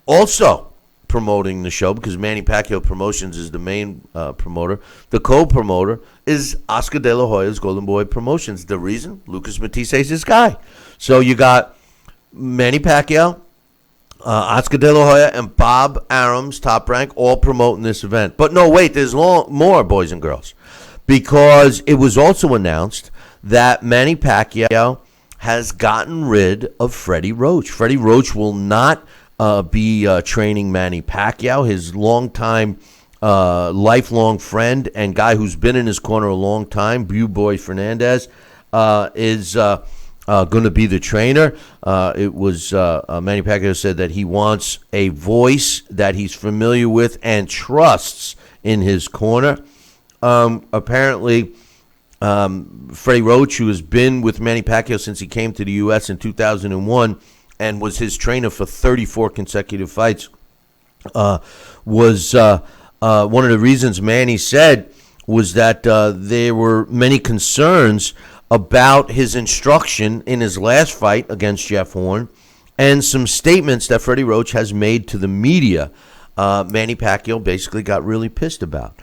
Also promoting the show, because Manny Pacquiao Promotions is the main promoter. The co-promoter is Oscar De La Hoya's Golden Boy Promotions. The reason? Lucas Matisse is this guy. So you got Manny Pacquiao, Oscar De La Hoya, and Bob Arum's Top Rank all promoting this event. But no, wait, there's more, boys and girls, because it was also announced that Manny Pacquiao has gotten rid of Freddie Roach. Freddie Roach will not be training Manny Pacquiao. His longtime, lifelong friend and guy who's been in his corner a long time, Boy Fernandez, is going to be the trainer. It was Manny Pacquiao said that he wants a voice that he's familiar with and trusts in his corner. Apparently, Freddie Roach, who has been with Manny Pacquiao since he came to the U.S. in 2001 and was his trainer for 34 consecutive fights, was one of the reasons Manny said was that there were many concerns about his instruction in his last fight against Jeff Horn and some statements that Freddie Roach has made to the media. Manny Pacquiao basically got really pissed about.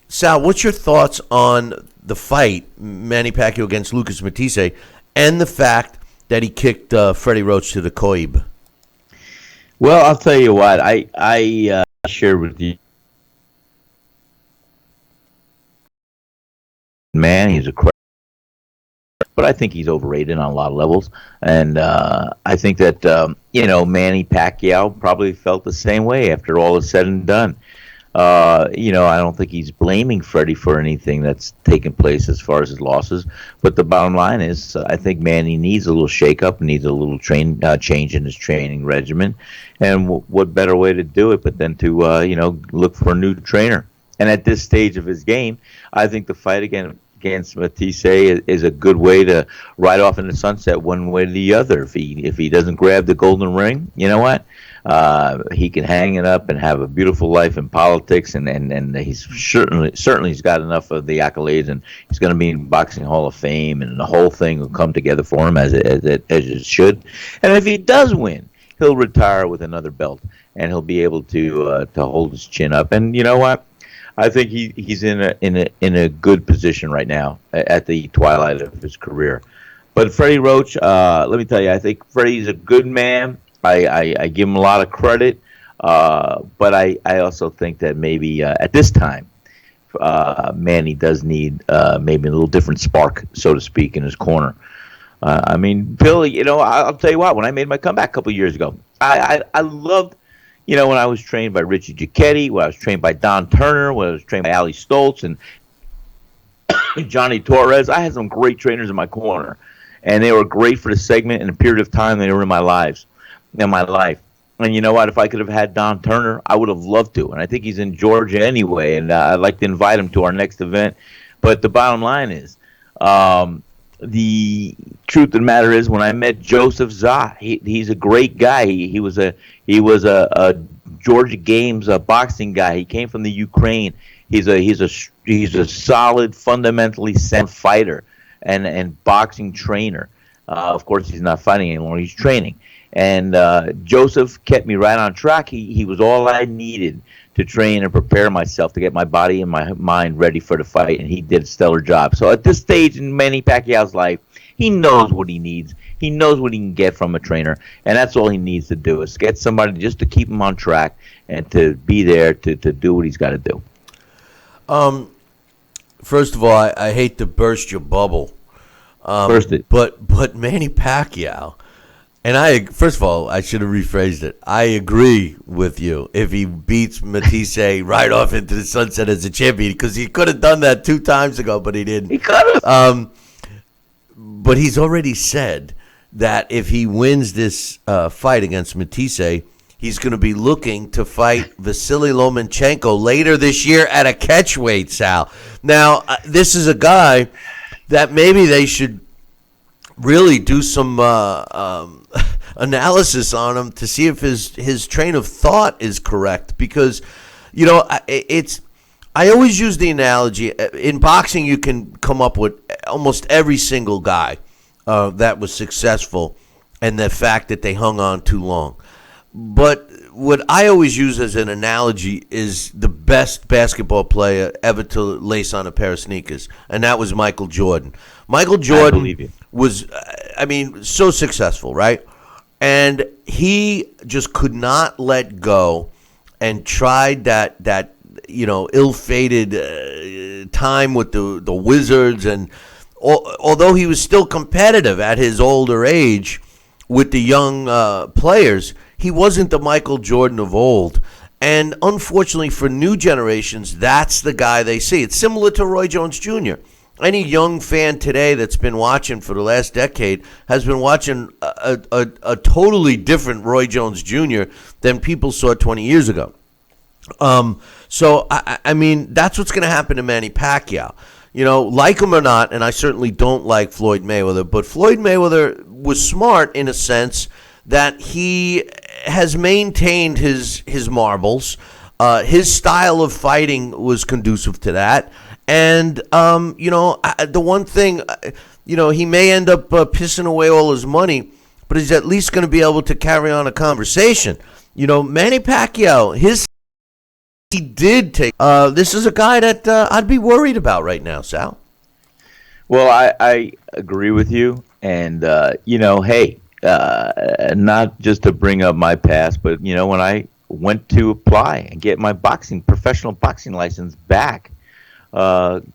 Sal, what's your thoughts on the fight, Manny Pacquiao against Lucas Matisse, and the fact that he kicked Freddie Roach to the Koib? Well, I'll tell you what. I shared with you. Man, he's a crap. But I think he's overrated on a lot of levels. And I think that, Manny Pacquiao probably felt the same way after all is said and done. I don't think he's blaming Freddie for anything that's taken place as far as his losses. But the bottom line is, I think Manny needs a little shakeup, needs a little change in his training regimen. And what better way to do it but than to, look for a new trainer. And at this stage of his game, I think the fight against against Matisse is a good way to ride off in the sunset one way or the other. If he doesn't grab the golden ring, you know what? He can hang it up and have a beautiful life in politics, and he's certainly he's got enough of the accolades, and he's going to be in Boxing Hall of Fame, and the whole thing will come together for him as it should. And if he does win, he'll retire with another belt, and he'll be able to hold his chin up. And you know what? I think he's in a good position right now at the twilight of his career. But Freddie Roach, let me tell you, I think Freddie's a good man. I give him a lot of credit, but I also think that maybe at this time, Manny does need maybe a little different spark, so to speak, in his corner. I mean, Bill, you know, I'll tell you what, when I made my comeback a couple of years ago, I loved, you know, when I was trained by Richie Giacchetti, when I was trained by Don Turner, when I was trained by Ali Stoltz and Johnny Torres. I had some great trainers in my corner, and they were great for the segment and the period of time they were in my life. And you know what? If I could have had Don Turner, I would have loved to. And I think he's in Georgia anyway, and I'd like to invite him to our next event. But the bottom line is, the truth of the matter is, when I met Joseph Zah, he's a great guy. He was a Georgia Games boxing guy. He came from the Ukraine. He's a solid, fundamentally sound fighter and boxing trainer. Of course, he's not fighting anymore. He's training. And Joseph kept me right on track. He was all I needed to train and prepare myself to get my body and my mind ready for the fight, and he did a stellar job. So at this stage in Manny Pacquiao's life, he knows what he needs. He knows what he can get from a trainer, and that's all he needs to do is get somebody just to keep him on track and to be there to do what he's got to do. First of all, I hate to burst your bubble. Burst it. But Manny Pacquiao, and first of all, I should have rephrased it. I agree with you if he beats Matisse right off into the sunset as a champion, because he could have done that 2 times ago, but he didn't. He could have. But he's already said that if he wins this fight against Matisse, he's going to be looking to fight Vasily Lomachenko later this year at a catchweight, Sal. Now, this is a guy that maybe they should really do some analysis on him to see if his train of thought is correct, because, you know, I always use the analogy. In boxing, you can come up with almost every single guy that was successful and the fact that they hung on too long. But what I always use as an analogy is the best basketball player ever to lace on a pair of sneakers, and that was Michael Jordan. Michael Jordan was, so successful, right? And he just could not let go and tried that ill-fated time with the Wizards, and although he was still competitive at his older age with the young players, he wasn't the Michael Jordan of old. And unfortunately for new generations, that's the guy they see. It's similar to Roy Jones Jr. Any young fan today that's been watching for the last decade has been watching a totally different Roy Jones Jr. than people saw 20 years ago. So, that's what's going to happen to Manny Pacquiao. You know, like him or not, and I certainly don't like Floyd Mayweather, but Floyd Mayweather was smart in a sense that he has maintained his marbles. His style of fighting was conducive to that. And, the one thing, he may end up pissing away all his money, but he's at least going to be able to carry on a conversation. You know, Manny Pacquiao, he did take. This is a guy that I'd be worried about right now, Sal. Well, I agree with you. And, not just to bring up my past, but, when I went to apply and get my professional boxing license back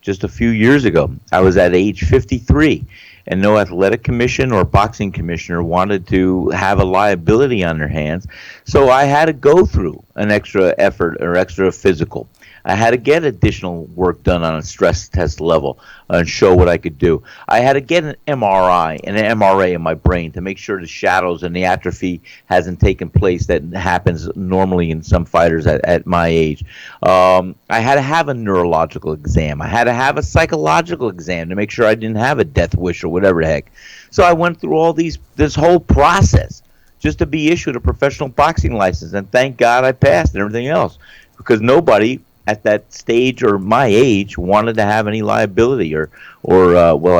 just a few years ago, I was at age 53. And no athletic commission or boxing commissioner wanted to have a liability on their hands. So I had to go through an extra effort or extra physical. I had to get additional work done on a stress test level and show what I could do. I had to get an MRI and an MRA in my brain to make sure the shadows and the atrophy hasn't taken place that happens normally in some fighters at my age. I had to have a neurological exam. I had to have a psychological exam to make sure I didn't have a death wish or whatever the heck. So I went through this whole process just to be issued a professional boxing license, and thank God I passed and everything else, because nobody at that stage or my age wanted to have any liability or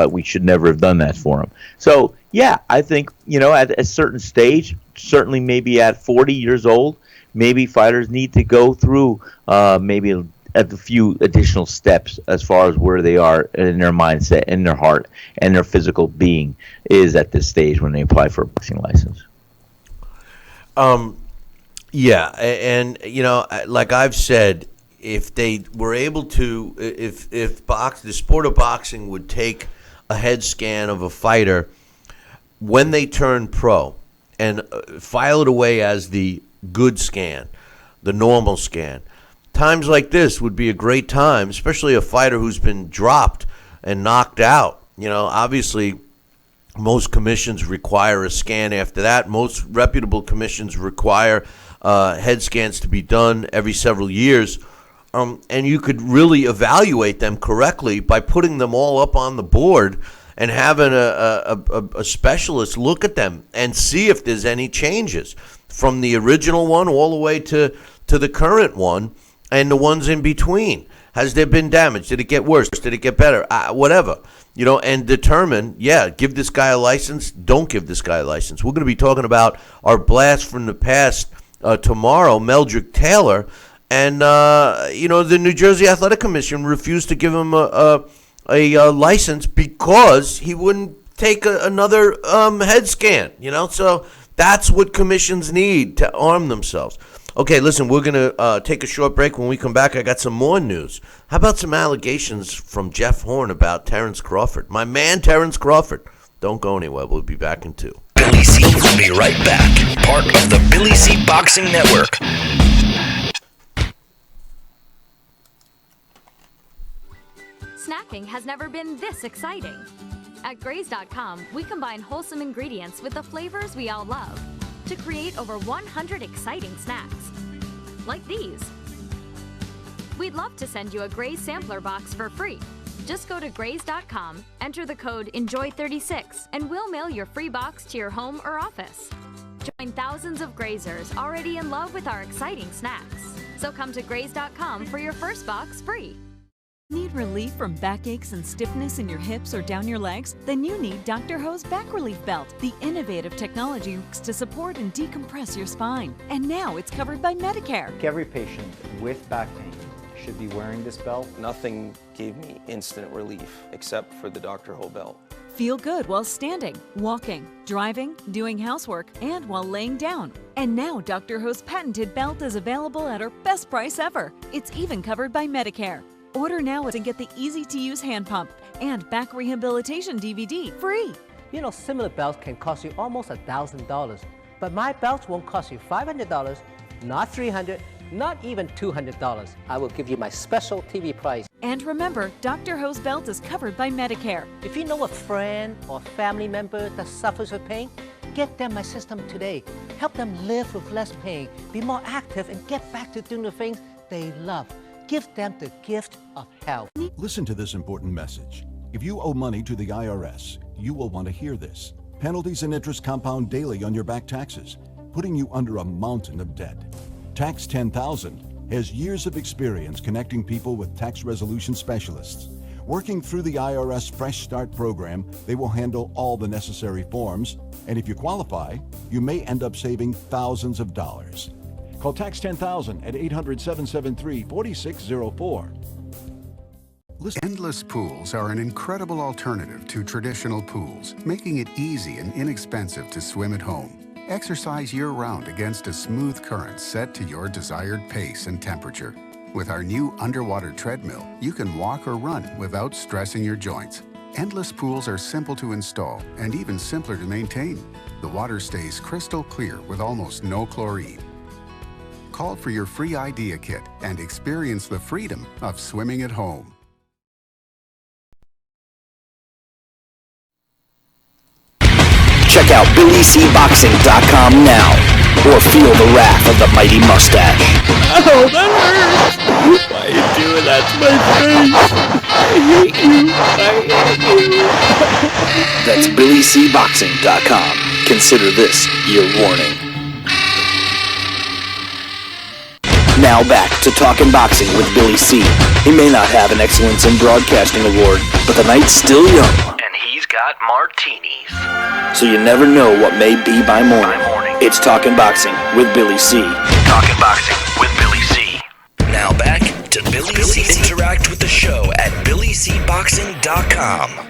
we should never have done that for them. So yeah, I think at a certain stage, certainly maybe at 40 years old, maybe fighters need to go through maybe a few additional steps as far as where they are in their mindset, in their heart, and their physical being is at this stage when they apply for a boxing license. Yeah, and like I've said, if they were able to, if the sport of boxing would take a head scan of a fighter when they turn pro and file it away as the good scan, the normal scan, times like this would be a great time, especially a fighter who's been dropped and knocked out. Obviously, most commissions require a scan after that. Most reputable commissions require head scans to be done every several years. And you could really evaluate them correctly by putting them all up on the board and having a specialist look at them and see if there's any changes from the original one all the way to the current one and the ones in between. Has there been damage? Did it get worse? Did it get better? Whatever. And determine, give this guy a license, don't give this guy a license. We're going to be talking about our blast from the past tomorrow, Meldrick Taylor. And, the New Jersey Athletic Commission refused to give him a license because he wouldn't take another head scan, So that's what commissions need to arm themselves. Okay, listen, we're going to take a short break. When we come back, I got some more news. How about some allegations from Jeff Horn about Terrence Crawford? My man, Terrence Crawford. Don't go anywhere. We'll be back in 2. Billy C will be right back. Part of the Billy C Boxing Network. Snacking has never been this exciting. At Graze.com, we combine wholesome ingredients with the flavors we all love to create over 100 exciting snacks, like these. We'd love to send you a Graze sampler box for free. Just go to Graze.com, enter the code ENJOY36, and we'll mail your free box to your home or office. Join thousands of Grazers already in love with our exciting snacks. So come to Graze.com for your first box free. Need relief from backaches and stiffness in your hips or down your legs? Then you need Dr. Ho's Back Relief Belt, the innovative technology used to support and decompress your spine. And now it's covered by Medicare. Every patient with back pain should be wearing this belt. Nothing gave me instant relief except for the Dr. Ho belt. Feel good while standing, walking, driving, doing housework, and while laying down. And now Dr. Ho's patented belt is available at our best price ever. It's even covered by Medicare. Order now and get the easy-to-use hand pump and back rehabilitation DVD free. Similar belts can cost you almost $1,000, but my belts won't cost you $500, not $300, not even $200. I will give you my special TV price. And remember, Dr. Ho's belt is covered by Medicare. If you know a friend or family member that suffers with pain, get them my system today. Help them live with less pain, be more active, and get back to doing the things they love. Give them the gift of health. Listen to this important message. If you owe money to the IRS, you will want to hear this. Penalties and interest compound daily on your back taxes, putting you under a mountain of debt. Tax 10,000 has years of experience connecting people with tax resolution specialists. Working through the IRS Fresh Start program, they will handle all the necessary forms, and if you qualify, you may end up saving thousands of dollars. Call Tax 10,000 at 800-773-4604. Endless pools are an incredible alternative to traditional pools, making it easy and inexpensive to swim at home. Exercise year-round against a smooth current set to your desired pace and temperature. With our new underwater treadmill, you can walk or run without stressing your joints. Endless pools are simple to install and even simpler to maintain. The water stays crystal clear with almost no chlorine. call for your free idea kit and experience the freedom of swimming at home. Check out BillyCBoxing.com now, or feel the wrath of the mighty mustache. Oh, that hurts! Why are you doing that to my face? I hate you. That's BillyCBoxing.com. Consider this your warning. Now back to Talkin' Boxing with Billy C. He may not have an Excellence in Broadcasting award, but the night's still young. And he's got martinis. So you never know what may be by morning. It's Talkin' Boxing with Billy C. Talking Boxing with Billy C. Now back to Billy C. Interact with the show at BillyCBoxing.com.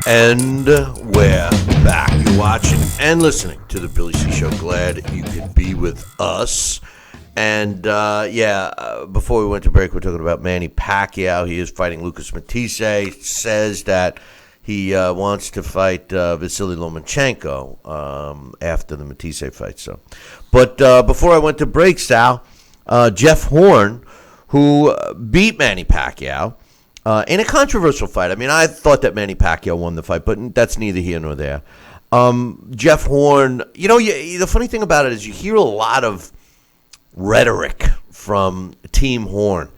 And we're back. You're watching and listening to the Billy C. Show. Glad you could be with us. And, before we went to break, we're talking about Manny Pacquiao. He is fighting Lucas Matisse. Says that he wants to fight Vasily Lomachenko after the Matisse fight. But before I went to break, Sal, Jeff Horn, who beat Manny Pacquiao in a controversial fight. I mean, I thought that Manny Pacquiao won the fight, but that's neither here nor there. Jeff Horn, the funny thing about it is you hear a lot of rhetoric from Team Horn,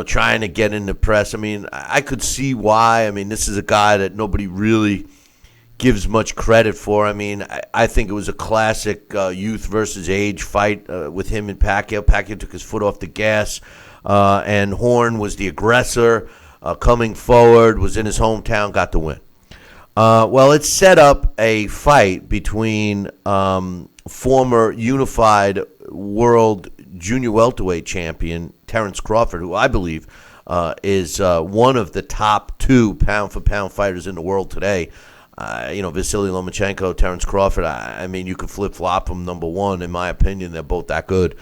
trying to get in the press. I mean, I could see why. I mean, this is a guy that nobody really gives much credit for. I mean, I think it was a classic youth versus age fight with him and Pacquiao. Pacquiao took his foot off the gas, and Horn was the aggressor, coming forward, was in his hometown, got the win. Well, it set up a fight between former unified world junior welterweight champion Terrence Crawford, who I believe is one of the top 2 pound-for-pound fighters in the world today. Vasily Lomachenko, Terrence Crawford, I mean, you could flip-flop them, number one, in my opinion. They're both that good.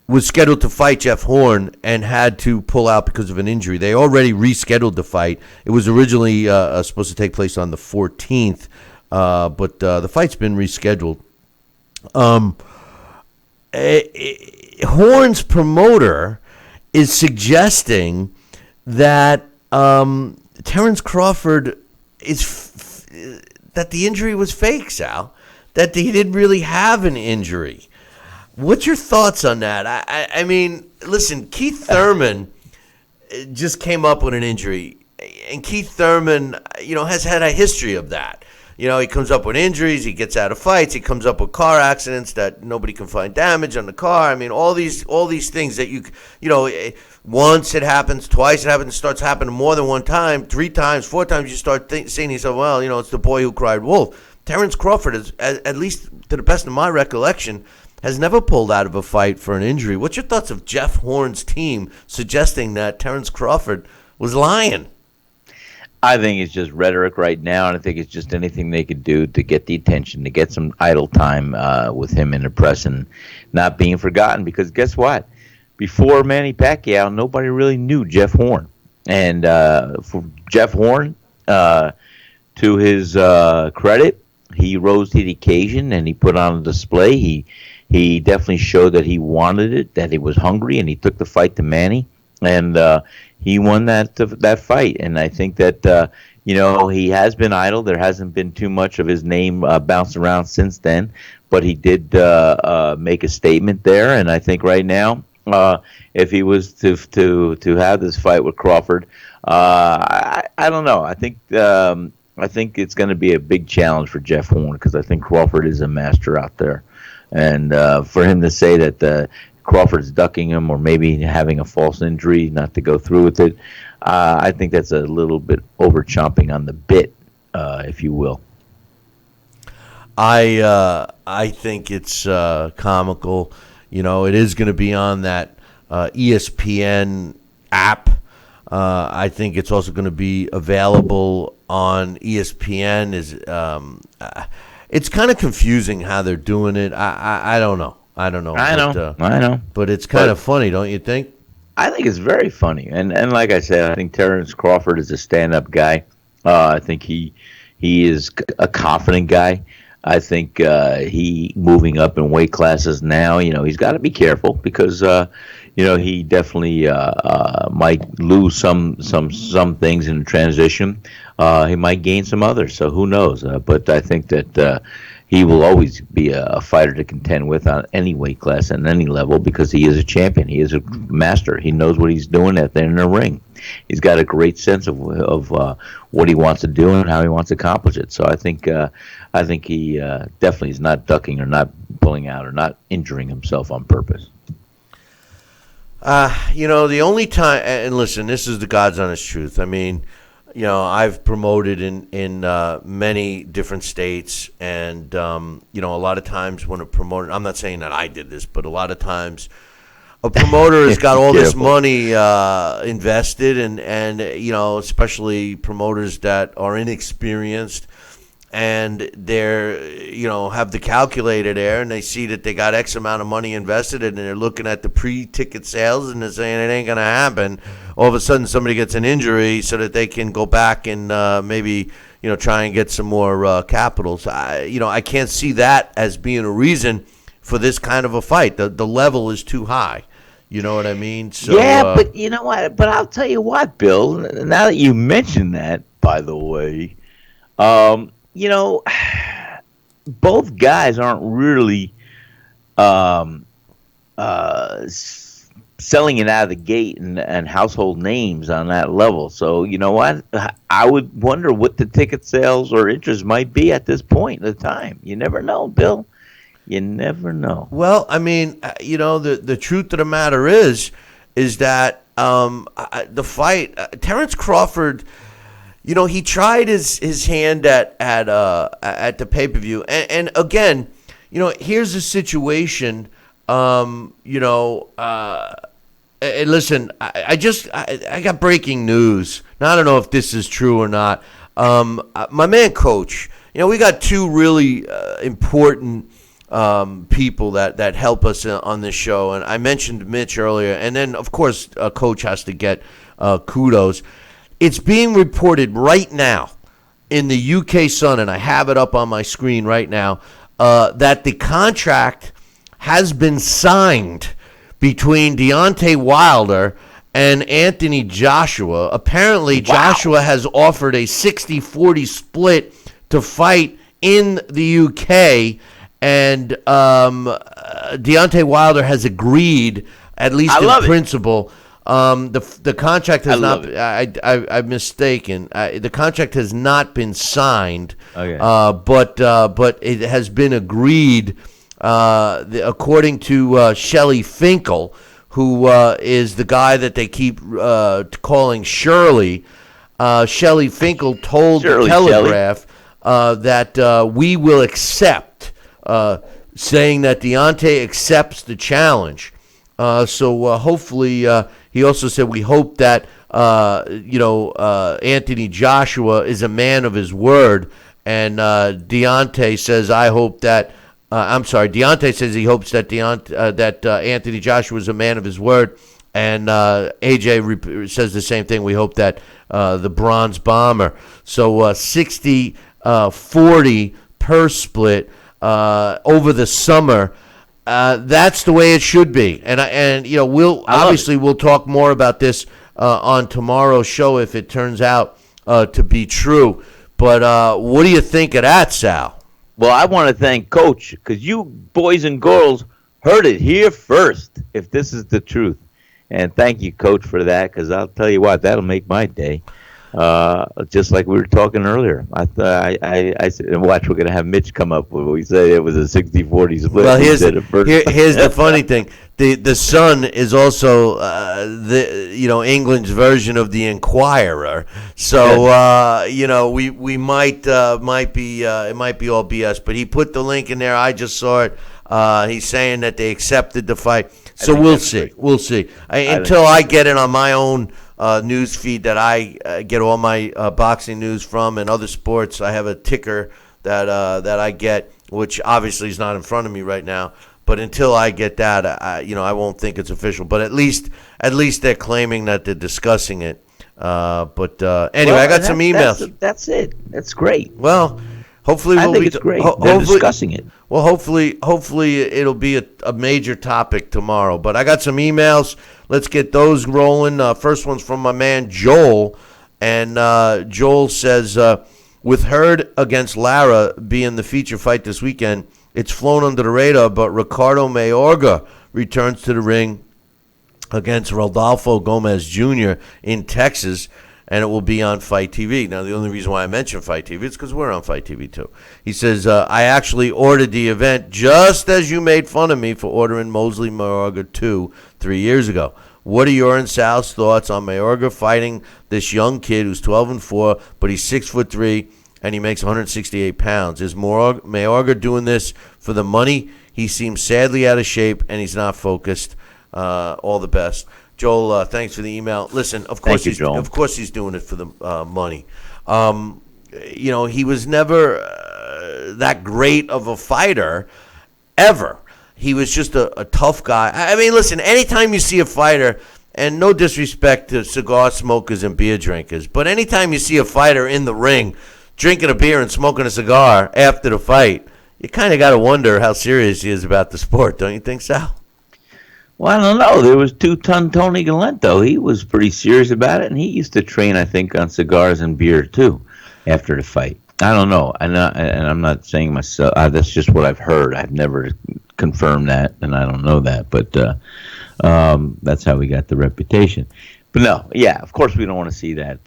Was scheduled to fight Jeff Horn and had to pull out because of an injury. They already rescheduled the fight. It was originally supposed to take place on the 14th, but the fight's been rescheduled. Horn's promoter is suggesting that Terrence Crawford that the injury was fake, Sal, that he didn't really have an injury. What's your thoughts on that? I mean, listen, Keith Thurman just came up with an injury, and Keith Thurman, has had a history of that. He comes up with injuries, he gets out of fights, he comes up with car accidents that nobody can find damage on the car. I mean, all these things that once it happens, twice it happens, it starts happening more than one time, 3 times, 4 times, you start seeing yourself, well, it's the boy who cried wolf. Terrence Crawford is, at least to the best of my recollection, has never pulled out of a fight for an injury. What's your thoughts of Jeff Horn's team suggesting that Terrence Crawford was lying? I think it's just rhetoric right now, and I think it's just anything they could do to get the attention, to get some idle time with him in the press and not being forgotten. Because guess what? Before Manny Pacquiao, nobody really knew Jeff Horn. And for Jeff Horn, to his credit, he rose to the occasion and he put on a display. He definitely showed that he wanted it, that he was hungry, and he took the fight to Manny, and he won that fight. And I think that he has been idle. There hasn't been too much of his name bounced around since then, but he did make a statement there. And I think right now, if he was to have this fight with Crawford, I don't know. I think it's going to be a big challenge for Jeff Horn, because I think Crawford is a master out there. And for him to say that Crawford's ducking him or maybe having a false injury, not to go through with it, I think that's a little bit over chomping on the bit, if you will. I think it's comical. It is going to be on that ESPN app. I think it's also going to be available on ESPN. It's kind of confusing how they're doing it. I don't know. I know. But it's kind of funny, don't you think? I think it's very funny. And like I said, I think Terrence Crawford is a stand-up guy. I think he He is a confident guy. I think he moving up in weight classes now. He's got to be careful because he definitely might lose some things in the transition. He might gain some others. So who knows? But I think that he will always be a fighter to contend with on any weight class and any level because he is a champion. He is a master. He knows what he's doing out there in the ring. He's got a great sense of what he wants to do and how he wants to accomplish it. So I think he definitely is not ducking or not pulling out or not injuring himself on purpose. The only time, and listen, this is the God's honest truth. I mean, I've promoted in many different states, and a lot of times when a promoter, I'm not saying that I did this, but a lot of times a promoter has got all this money invested, and especially promoters that are inexperienced, and they're have the calculator there, and they see that they got X amount of money invested, and they're looking at the pre-ticket sales, and they're saying it ain't gonna happen. All of a sudden, somebody gets an injury so that they can go back and maybe try and get some more capital. So I can't see that as being a reason for this kind of a fight. The level is too high. You know what I mean? So, yeah, but you know what? But I'll tell you what, Bill. Now that you mention that, by the way, both guys aren't really selling it out of the gate and household names on that level. So you know what? I would wonder what the ticket sales or interest might be at this point in the time. You never know, Bill. You never know. Well, I mean, the truth of the matter is that the fight, Terrence Crawford, he tried his hand at the pay-per-view, and again, here's the situation. And listen, I got breaking news. Now I don't know if this is true or not. My man, Coach. We got two really important people that help us on this show, and I mentioned Mitch earlier, and then of course Coach has to get kudos. It's being reported right now in the UK Sun, and I have it up on my screen right now, that the contract has been signed between Deontay Wilder and Anthony Joshua. Apparently, Joshua has offered a 60-40 split to fight in the UK, and Deontay Wilder has agreed, at least in principle. The contract has not. I'm mistaken. The contract has not been signed. Okay. But it has been agreed. According to Shelley Finkel, who is the guy that they keep calling Shirley. Shelley Finkel told the Telegraph that we will accept, saying that Deontay accepts the challenge. So hopefully, he also said we hope that Anthony Joshua is a man of his word, and Deontay says I hope that. Deontay says he hopes that Anthony Joshua is a man of his word, and AJ says the same thing. We hope that the Bronze Bomber. So 60-40 per split over the summer. That's the way it should be, and we'll talk more about this on tomorrow's show if it turns out to be true. But what do you think of that, Sal? Well, I want to thank Coach because you boys and girls heard it here first. If this is the truth, and thank you, Coach, for that because I'll tell you what, that'll make my day. Just like we were talking earlier, I said, watch, we're gonna have Mitch come up with. We say it was a 60-40 split. Well, here's the funny thing: the Sun is also England's version of the Inquirer. So we might be it might be all BS, but he put the link in there. I just saw it. He's saying that they accepted the fight. So we'll see. We'll see. Until I get it on my own news feed that I get all my boxing news from and other sports. I have a ticker that I get, which obviously is not in front of me right now. But until I get that, I won't think it's official. But at least they're claiming that they're discussing it. But anyway, I got some emails. That's it. That's great. Well, hopefully I think it's great. They're discussing it. Well, hopefully it'll be a major topic tomorrow. But I got some emails. Let's get those rolling. First one's from my man Joel, and Joel says, with Hurd against Lara being the feature fight this weekend, it's flown under the radar, but Ricardo Mayorga returns to the ring against Rodolfo Gomez Jr. in Texas, and it will be on Fight TV. Now, the only reason why I mention Fight TV is because we're on Fight TV, too. He says, I actually ordered the event just as you made fun of me for ordering Mosley Mayorga 2 3 years ago. What are your and Sal's thoughts on Mayorga fighting this young kid who's 12-4, but he's 6'3", and he makes 168 pounds? Is Mayorga doing this for the money? He seems sadly out of shape, and he's not focused. All the best. Joel, thanks for the email. Listen, of course he's doing it for the money. He was never that great of a fighter ever. He was just a tough guy. I mean, listen, anytime you see a fighter, and no disrespect to cigar smokers and beer drinkers, but anytime you see a fighter in the ring drinking a beer and smoking a cigar after the fight, you kind of got to wonder how serious he is about the sport, don't you think, Sal? Well, I don't know. There was 2-ton Tony Galento. He was pretty serious about it, and he used to train, I think, on cigars and beer, too, after the fight. I don't know. And I'm not saying myself. That's just what I've heard. I've never confirmed that, and I don't know that. But that's how we got the reputation. But no, yeah, of course we don't want to see that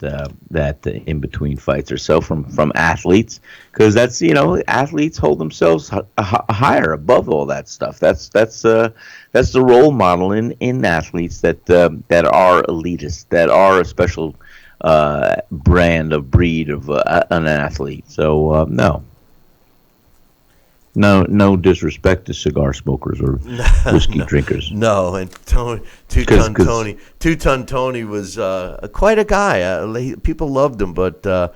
in between fights or so from athletes, because that's athletes hold themselves higher above all that stuff. That's the role model in athletes that are elitist, that are a special breed of an athlete. So no disrespect to cigar smokers or whiskey drinkers. No, and Two-Ton Tony was quite a guy. People loved him, but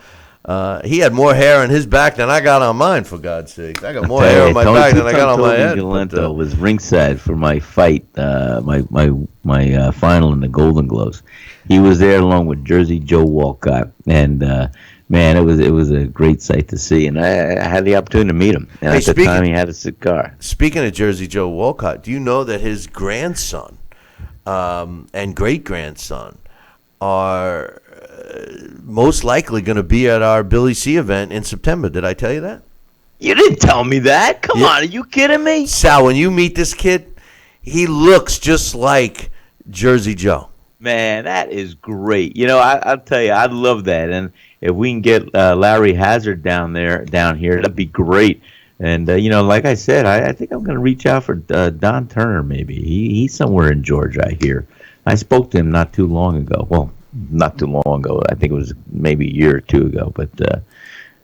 he had more hair on his back than I got on mine, for God's sakes. I got more hair on my back than I got on my head. Galento was ringside for my fight, my final in the Golden Gloves. He was there along with Jersey Joe Walcott, and man, it was a great sight to see, and I had the opportunity to meet him. And at the time, he had a cigar. Speaking of Jersey Joe Walcott, do you know that his grandson and great-grandson are most likely going to be at our Billy C event in September? Did I tell you that? You didn't tell me that. Come on, are you kidding me? Sal, when you meet this kid, he looks just like Jersey Joe. Man, that is great. I'll tell you, I'd love that. And if we can get Larry Hazard down here, that'd be great. And, like I said, I think I'm going to reach out for Don Turner, maybe. He's somewhere in Georgia, I hear. I spoke to him not too long ago. Well, not too long ago. I think it was maybe a year or two ago. But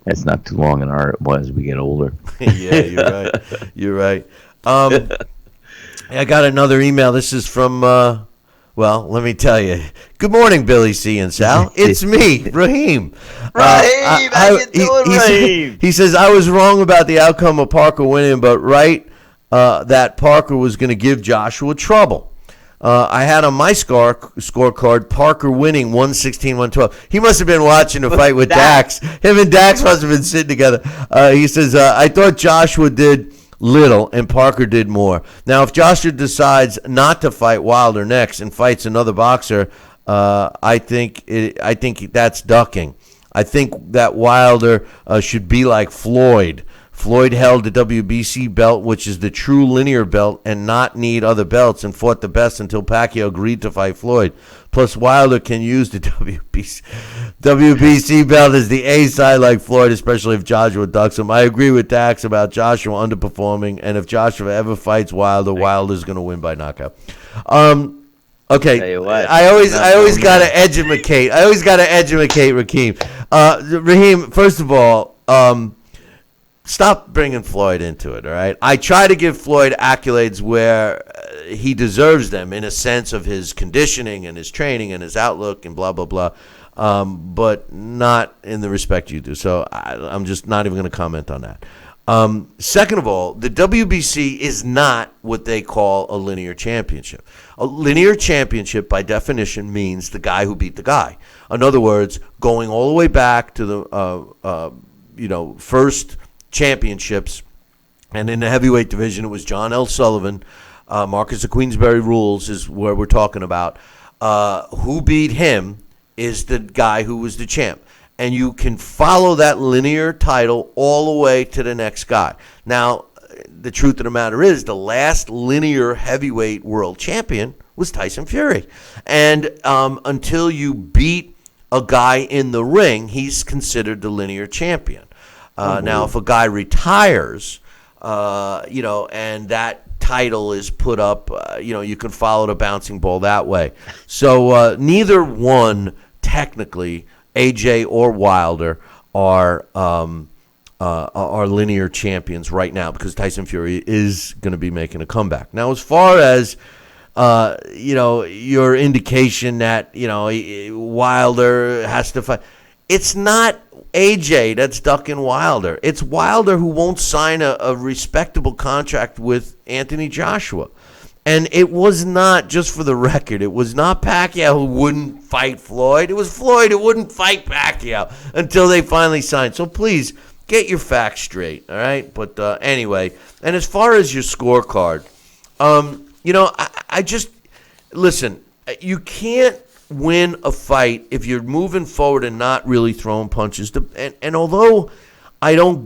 that's not too long in our as we get older. Yeah, you're right. You're right. I got another email. This is from... well, let me tell you. Good morning, Billy C. and Sal. It's me, Raheem. Raheem, how you doing, Raheem? He says, I was wrong about the outcome of Parker winning, but right that Parker was going to give Joshua trouble. I had on my scorecard Parker winning 116-112. He must have been watching the fight with Dax. Him and Dax must have been sitting together. He says, I thought Joshua did little and Parker did more. Now, if Joshua decides not to fight Wilder next and fights another boxer, I think that's ducking. I think that Wilder should be like Floyd. Floyd held the WBC belt, which is the true linear belt, and not need other belts, and fought the best until Pacquiao agreed to fight Floyd. Plus, Wilder can use the WBC belt as the A side like Floyd, especially if Joshua ducks him. I agree with Dax about Joshua underperforming, and if Joshua ever fights Wilder, Wilder's going to win by knockout. Okay, I always got to educate. I always got to educate Raheem. Raheem, first of all, stop bringing Floyd into it, all right? I try to give Floyd accolades where he deserves them in a sense of his conditioning and his training and his outlook and blah, blah, blah, but not in the respect you do. So I'm just not even going to comment on that. Second of all, the WBC is not what they call a linear championship. A linear championship, by definition, means the guy who beat the guy. In other words, going all the way back to the first championships, and in the heavyweight division, it was John L. Sullivan. Marcus of Queensberry rules is where we're talking about. Who beat him is the guy who was the champ. And you can follow that linear title all the way to the next guy. Now, the truth of the matter is the last linear heavyweight world champion was Tyson Fury. And until you beat a guy in the ring, he's considered the linear champion. Now, if a guy retires, and that title is put up, you can follow the bouncing ball that way. So neither one, technically, AJ or Wilder, are linear champions right now because Tyson Fury is going to be making a comeback. Now, as far as your indication that Wilder has to fight, it's not AJ that's ducking Wilder. It's Wilder who won't sign a respectable contract with Anthony Joshua. And it was not, just for the record, it was not Pacquiao who wouldn't fight Floyd. It was Floyd who wouldn't fight Pacquiao until they finally signed. So please, get your facts straight, all right? But anyway, and as far as your scorecard, I just, listen, you can't win a fight if you're moving forward and not really throwing punches. And although I don't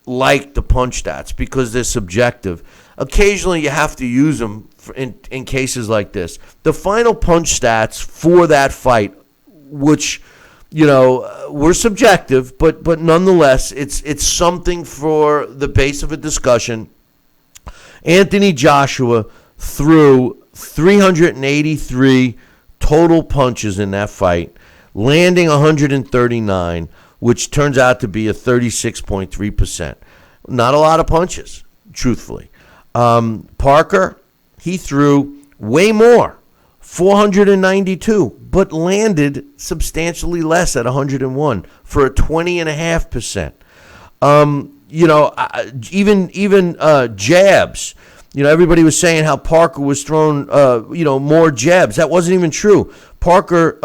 like the punch stats because they're subjective, occasionally you have to use them in cases like this. The final punch stats for that fight, which were subjective, but nonetheless, it's something for the base of a discussion. Anthony Joshua threw 383 total punches in that fight, landing 139, which turns out to be a 36.3%. Not a lot of punches, truthfully. Parker, he threw way more, 492, but landed substantially less at 101 for a 20.5%. Even jabs. Everybody was saying how Parker was throwing, more jabs. That wasn't even true. Parker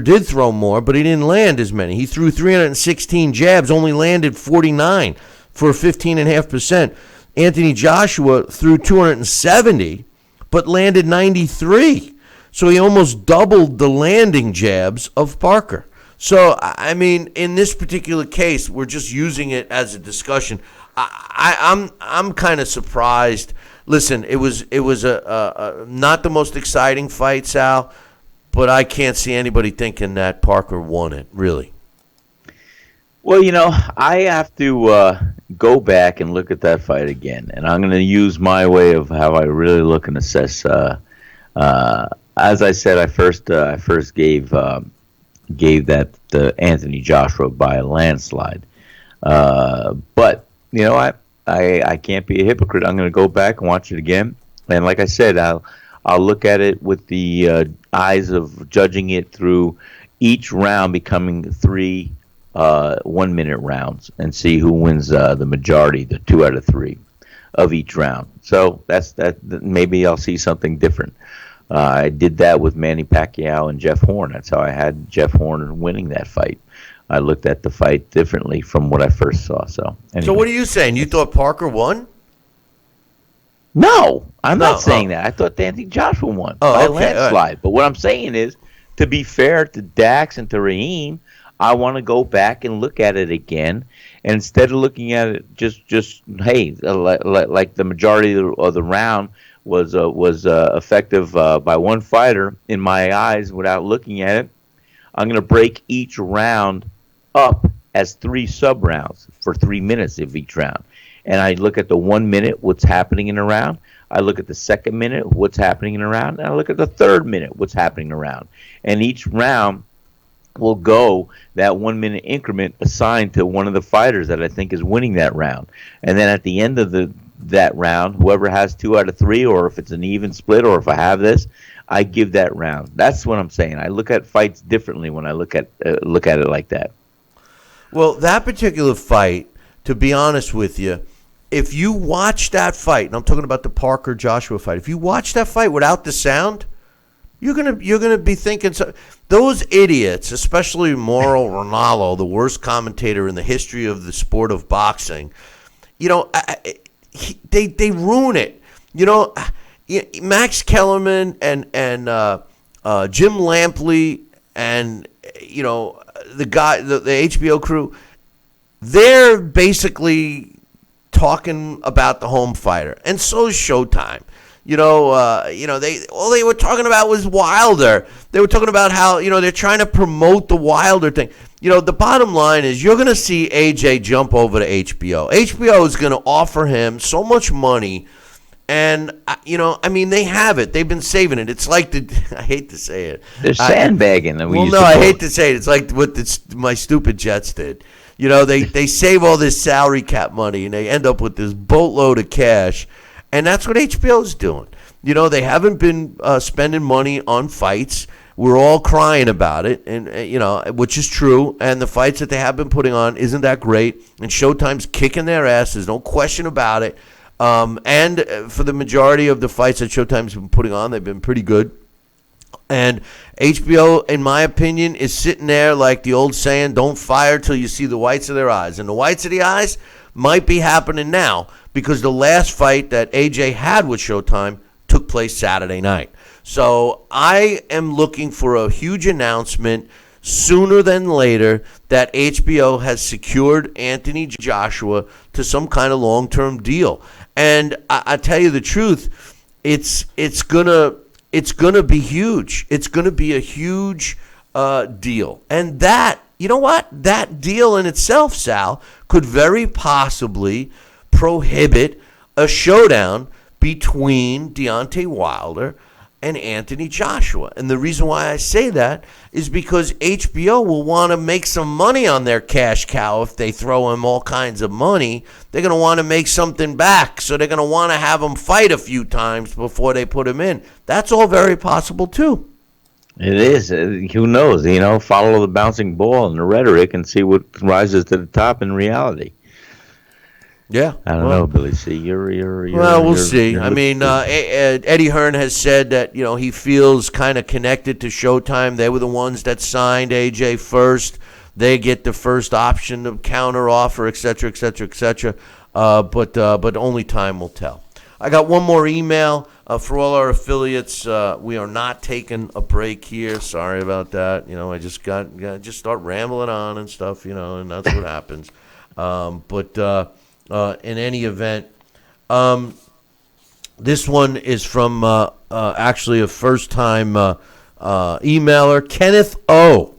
did throw more, but he didn't land as many. He threw 316 jabs, only landed 49 for 15.5%. Anthony Joshua threw 270, but landed 93. So he almost doubled the landing jabs of Parker. So, I mean, in this particular case, we're just using it as a discussion. I'm kind of surprised. Listen, it was a not the most exciting fight, Sal, but I can't see anybody thinking that Parker won it, really. Well, I have to go back and look at that fight again, and I'm going to use my way of how I really look and assess. As I said, I first gave that to Anthony Joshua by a landslide, but I can't be a hypocrite. I'm going to go back and watch it again, and like I said, I'll look at it with the eyes of judging it through each round becoming 3 1-minute rounds and see who wins the majority, the 2 out of 3 of each round. So that's that. Maybe I'll see something different. I did that with Manny Pacquiao and Jeff Horn. That's how I had Jeff Horn winning that fight. I looked at the fight differently from what I first saw. So anyway. So what are you saying? You thought Parker won? No, I'm not saying that. I thought Anthony Joshua won by a landslide. Right. But what I'm saying is, to be fair to Dax and to Raheem, I want to go back and look at it again, and instead of looking at it just hey, like the majority of the round was effective by one fighter in my eyes without looking at it, I'm going to break each round up as 3 sub-rounds for 3 minutes of each round. And I look at the 1 minute, what's happening in a round. I look at the second minute, what's happening in a round. And I look at the third minute, what's happening around. And each round will go that 1 minute increment assigned to one of the fighters that I think is winning that round. And then at the end of that round, whoever has 2 out of 3, or if it's an even split, or if I have this, I give that round. That's what I'm saying. I look at fights differently when I look at it like that. Well, that particular fight, to be honest with you, if you watch that fight, and I'm talking about the Parker Joshua fight, if you watch that fight without the sound, you're gonna be thinking those idiots, especially Mauro Ranallo, the worst commentator in the history of the sport of boxing. They ruin it. Max Kellerman and Jim Lampley and the HBO crew, they're basically talking about the home fighter, and so is Showtime. All they were talking about was Wilder. They were talking about how they're trying to promote the Wilder thing. The bottom line is you're going to see AJ jump over to HBO. HBO is going to offer him so much money, and they have it. They've been saving it. It's like I hate to say it. They're sandbagging. I hate to say it. It's like what my stupid Jets did. They save all this salary cap money, and they end up with this boatload of cash. And that's what HBO is doing. They haven't been spending money on fights. We're all crying about it, and which is true. And the fights that they have been putting on isn't that great. And Showtime's kicking their ass. There's no question about it. And for the majority of the fights that Showtime's been putting on, they've been pretty good. And HBO, in my opinion, is sitting there like the old saying, don't fire till you see the whites of their eyes. And the whites of the eyes might be happening now, because the last fight that AJ had with Showtime took place Saturday night. So I am looking for a huge announcement sooner than later that HBO has secured Anthony Joshua to some kind of long-term deal. And I tell you the truth, it's gonna be huge. It's gonna be a huge deal. And that, you know what? That deal in itself, Sal, could very possibly prohibit a showdown between Deontay Wilder and Anthony Joshua. And the reason why I say that is because HBO will want to make some money on their cash cow. If they throw him all kinds of money, they're going to want to make something back. So they're going to want to have him fight a few times before they put him in. That's all very possible too. It is. Who knows? Follow the bouncing ball and the rhetoric and see what rises to the top in reality. Yeah, I don't know, Billy C. We'll see. Eddie Hearn has said that he feels kind of connected to Showtime. They were the ones that signed AJ first. They get the first option of counter offer, et cetera, et cetera, et cetera. But only time will tell. I got one more email for all our affiliates. We are not taking a break here. Sorry about that. I just just start rambling on and stuff. And that's what happens. In any event, this one is from actually a first-time emailer, Kenneth O.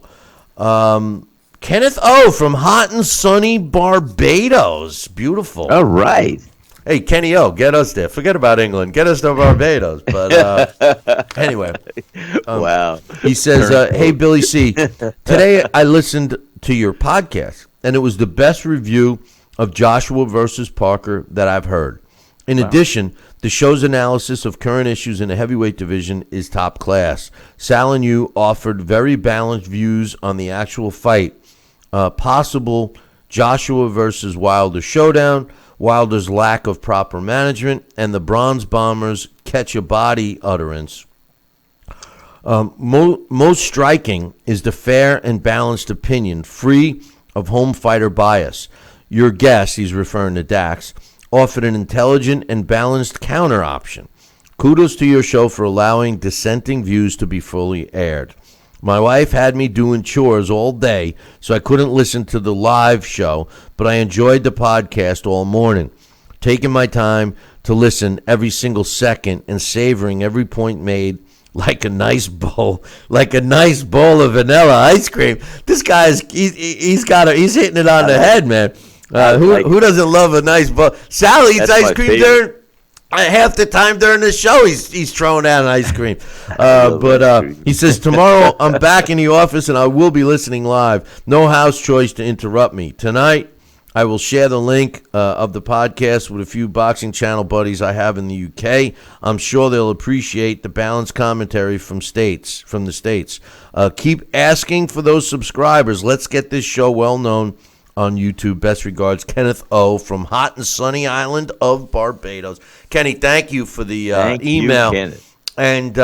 Kenneth O. from hot and sunny Barbados. Beautiful. All right. Hey, Kenny O., get us there. Forget about England. Get us to Barbados. But anyway. Wow. He says, hey, Billy C., today I listened to your podcast, and it was the best review of Joshua versus Parker that I've heard. In addition, the show's analysis of current issues in the heavyweight division is top class. Sal and you offered very balanced views on the actual fight, possible Joshua versus Wilder showdown, Wilder's lack of proper management, and the Bronze Bombers' catch-a-body utterance. Most striking is the fair and balanced opinion, free of home fighter bias. Your guest, he's referring to Dax, offered an intelligent and balanced counter option. Kudos to your show for allowing dissenting views to be fully aired. My wife had me doing chores all day, so I couldn't listen to the live show, but I enjoyed the podcast all morning, taking my time to listen every single second and savoring every point made like a nice bowl of vanilla ice cream. This guy's he's hitting it on the head, man. Who doesn't love a nice bowl? Sal eats ice cream during half the time during the show. He's throwing out an ice cream. He says, tomorrow I'm back in the office and I will be listening live. No house choice to interrupt me. Tonight I will share the link of the podcast with a few boxing channel buddies I have in the UK. I'm sure they'll appreciate the balanced commentary from the States. Keep asking for those subscribers. Let's get this show well known on YouTube. Best regards, Kenneth O. from hot and sunny island of Barbados. Kenny, thank you for the email. You, Kenneth. And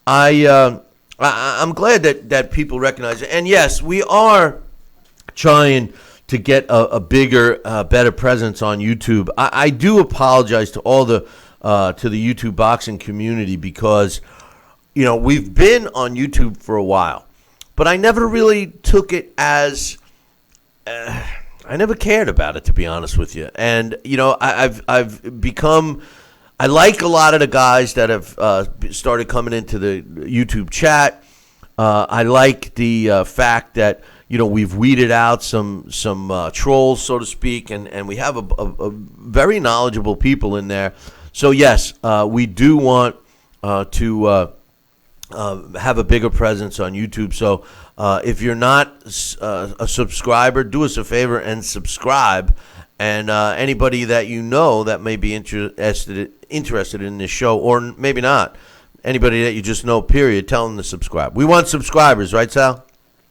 I'm glad that people recognize it. And yes, we are trying to get a bigger, better presence on YouTube. I do apologize to all the YouTube boxing community because, we've been on YouTube for a while, but I never really took it as I never cared about it, to be honest with you. And I've become. I like a lot of the guys that have started coming into the YouTube chat. I like the fact that we've weeded out some trolls, so to speak, and we have a very knowledgeable people in there. So yes, we do want to have a bigger presence on YouTube. So if you're not a subscriber, do us a favor and subscribe. And anybody that that may be interested in this show, or maybe not, anybody that you just know, period, tell them to subscribe. We want subscribers, right, Sal?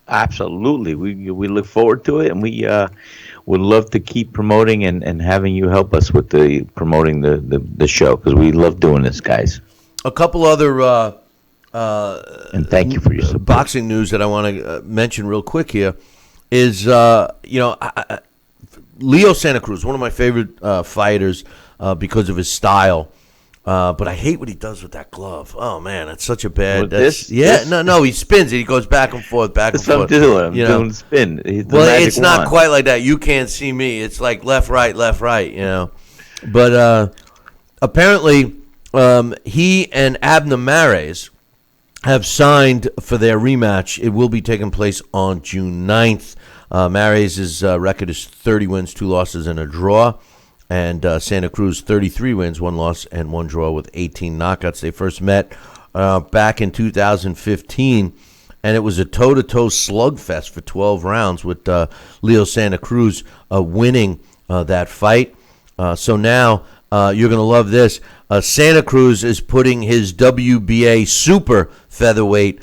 Absolutely. We look forward to it, and we would love to keep promoting and having you help us with promoting the show, because we love doing this, guys. A couple other and thank you for your support. Boxing news that I want to mention real quick here is Leo Santa Cruz, one of my favorite fighters because of his style. But I hate what he does with that glove. Oh, man, that's such a bad... No, he spins it. He goes back and forth, That's what I'm doing. I'm doing spin. It's not quite like that. You can't see me. It's like left, right, But apparently, he and Abner Mares have signed for their rematch. It will be taking place on June 9th. Mares' record is 30 wins, 2 losses, and a draw. And Santa Cruz, 33 wins, 1 loss, and 1 draw with 18 knockouts. They first met back in 2015, and it was a toe-to-toe slugfest for 12 rounds with Leo Santa Cruz winning that fight. So now you're going to love this. Santa Cruz is putting his WBA super featherweight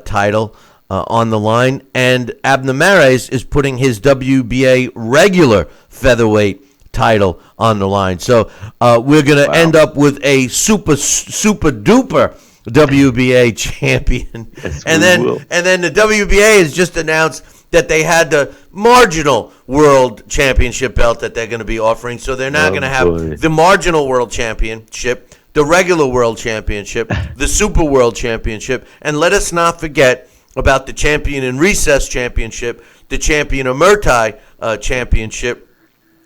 title on the line, and Abner Mares is putting his WBA regular featherweight title on the line. So we're going to end up with a super duper WBA champion. Yes, and then the WBA has just announced that they had the marginal world championship belt that they're going to be offering. So they're now going to have the marginal world championship, the regular world championship, the super world championship, and let us not forget about the champion in recess championship, the champion of Murtai championship,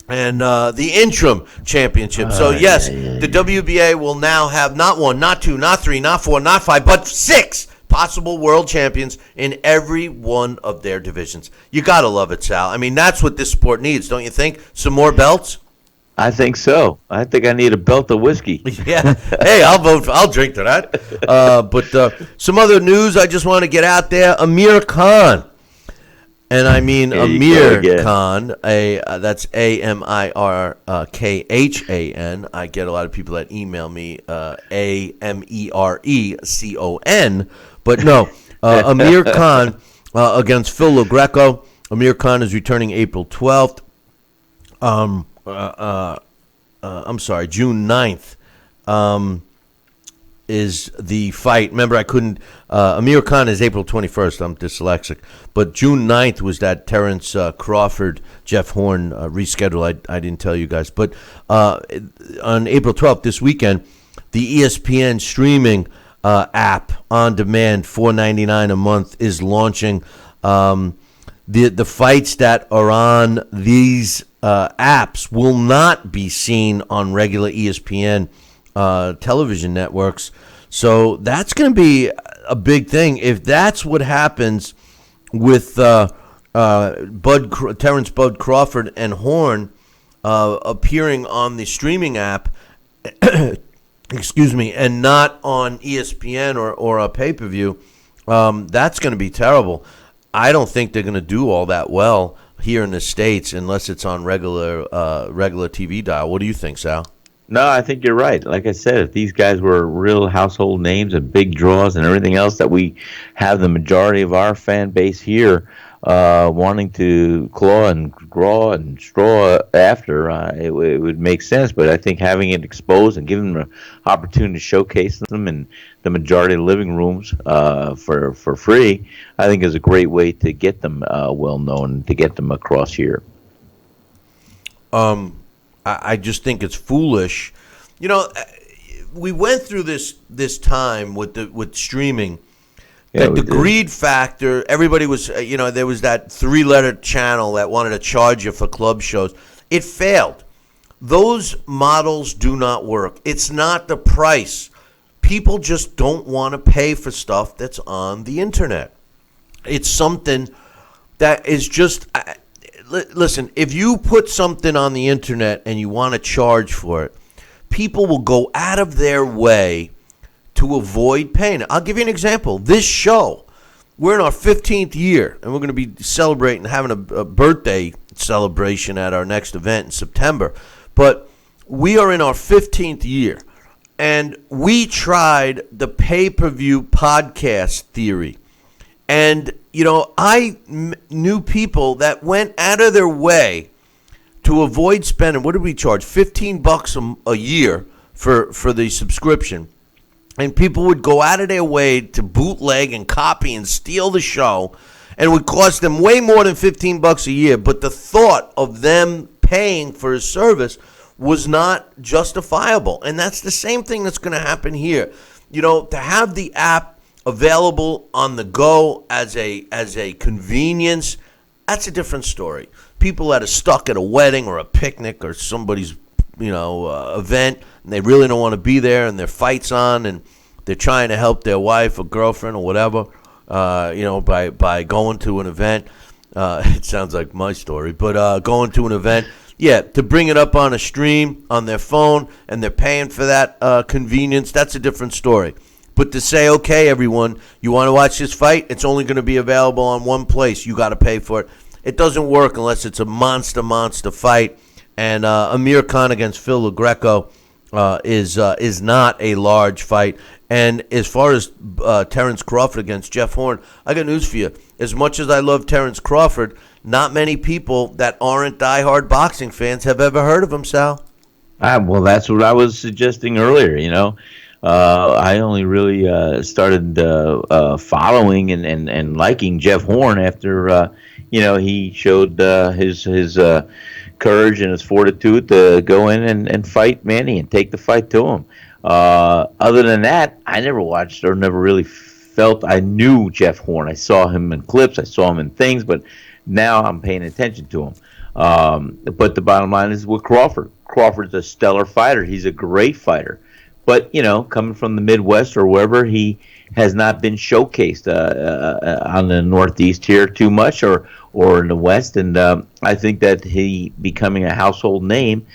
and the interim championship. So, yes, the WBA will now have not 1, not 2, not 3, not 4, not 5, but 6 possible world champions in every one of their divisions. You got to love it, Sal. I mean, that's what this sport needs, don't you think? Some more belts? I think so. I think I need a belt of whiskey. Yeah. Hey, I'll drink to that. But some other news I just want to get out there. Amir Khan. And I mean Amir Khan, that's Amirkhan. I get a lot of people that email me Amerecon, but no, Amir Khan against Phil LaGreco. Amir Khan is returning April 12th. I'm sorry, June 9th. Is the fight. Remember, I couldn't... Amir Khan is April 21st. I'm dyslexic. But June 9th was that Terrence Crawford, Jeff Horn reschedule. I didn't tell you guys. But on April 12th, this weekend, the ESPN streaming app on demand, $4.99 a month, is launching. The fights that are on these apps will not be seen on regular ESPN television networks. So that's going to be a big thing. If that's what happens with Terrence Bud Crawford and Horn appearing on the streaming app, excuse me, and not on ESPN or a pay-per-view, that's going to be terrible. I don't think they're going to do all that well here in the States unless it's on regular TV dial. What do you think, Sal? No, I think you're right. Like I said, if these guys were real household names and big draws and everything else that we have the majority of our fan base here, wanting to claw and graw and straw after, it would make sense. But I think having it exposed and giving them an opportunity to showcase them in the majority of living rooms for free, I think is a great way to get them well known, to get them across here. I just think it's foolish. You know, we went through this time with streaming. Yeah, the greed factor, everybody was, there was that 3-letter channel that wanted to charge you for club shows. It failed. Those models do not work. It's not the price. People just don't want to pay for stuff that's on the internet. It's something that is just, listen, if you put something on the internet and you want to charge for it, people will go out of their way to avoid paying. I'll give you an example. This show, we're in our 15th year, and we're going to be celebrating, having a birthday celebration at our next event in September. But we are in our 15th year, and we tried the pay-per-view podcast theory. And, I knew people that went out of their way to avoid spending, what did we charge? $15 a year for the subscription. And people would go out of their way to bootleg and copy and steal the show, and it would cost them way more than $15 a year. But the thought of them paying for a service was not justifiable. And that's the same thing that's going to happen here. To have the app available on the go as a convenience, that's a different story. People that are stuck at a wedding or a picnic or somebody's event, and they really don't want to be there, and their fight's on, and they're trying to help their wife or girlfriend or whatever, by going to an event. It sounds like my story, but going to an event, to bring it up on a stream on their phone, and they're paying for that convenience, that's a different story. But to say, okay, everyone, you want to watch this fight? It's only going to be available on one place. You got to pay for it. It doesn't work unless it's a monster fight. And Amir Khan against Phil LaGreco is not a large fight. And as far as Terrence Crawford against Jeff Horn, I got news for you. As much as I love Terrence Crawford, not many people that aren't diehard boxing fans have ever heard of him, Sal. Well, that's what I was suggesting earlier, I only really started following and liking Jeff Horn after, he showed his courage and his fortitude to go in and fight Manny and take the fight to him. Other than that, I never watched or never really felt I knew Jeff Horn. I saw him in clips, I saw him in things, but now I'm paying attention to him. But the bottom line is with Crawford. Crawford's a stellar fighter. He's a great fighter. But, coming from the Midwest or wherever, he has not been showcased on the Northeast here too much or in the West. And I think that he becoming a household name,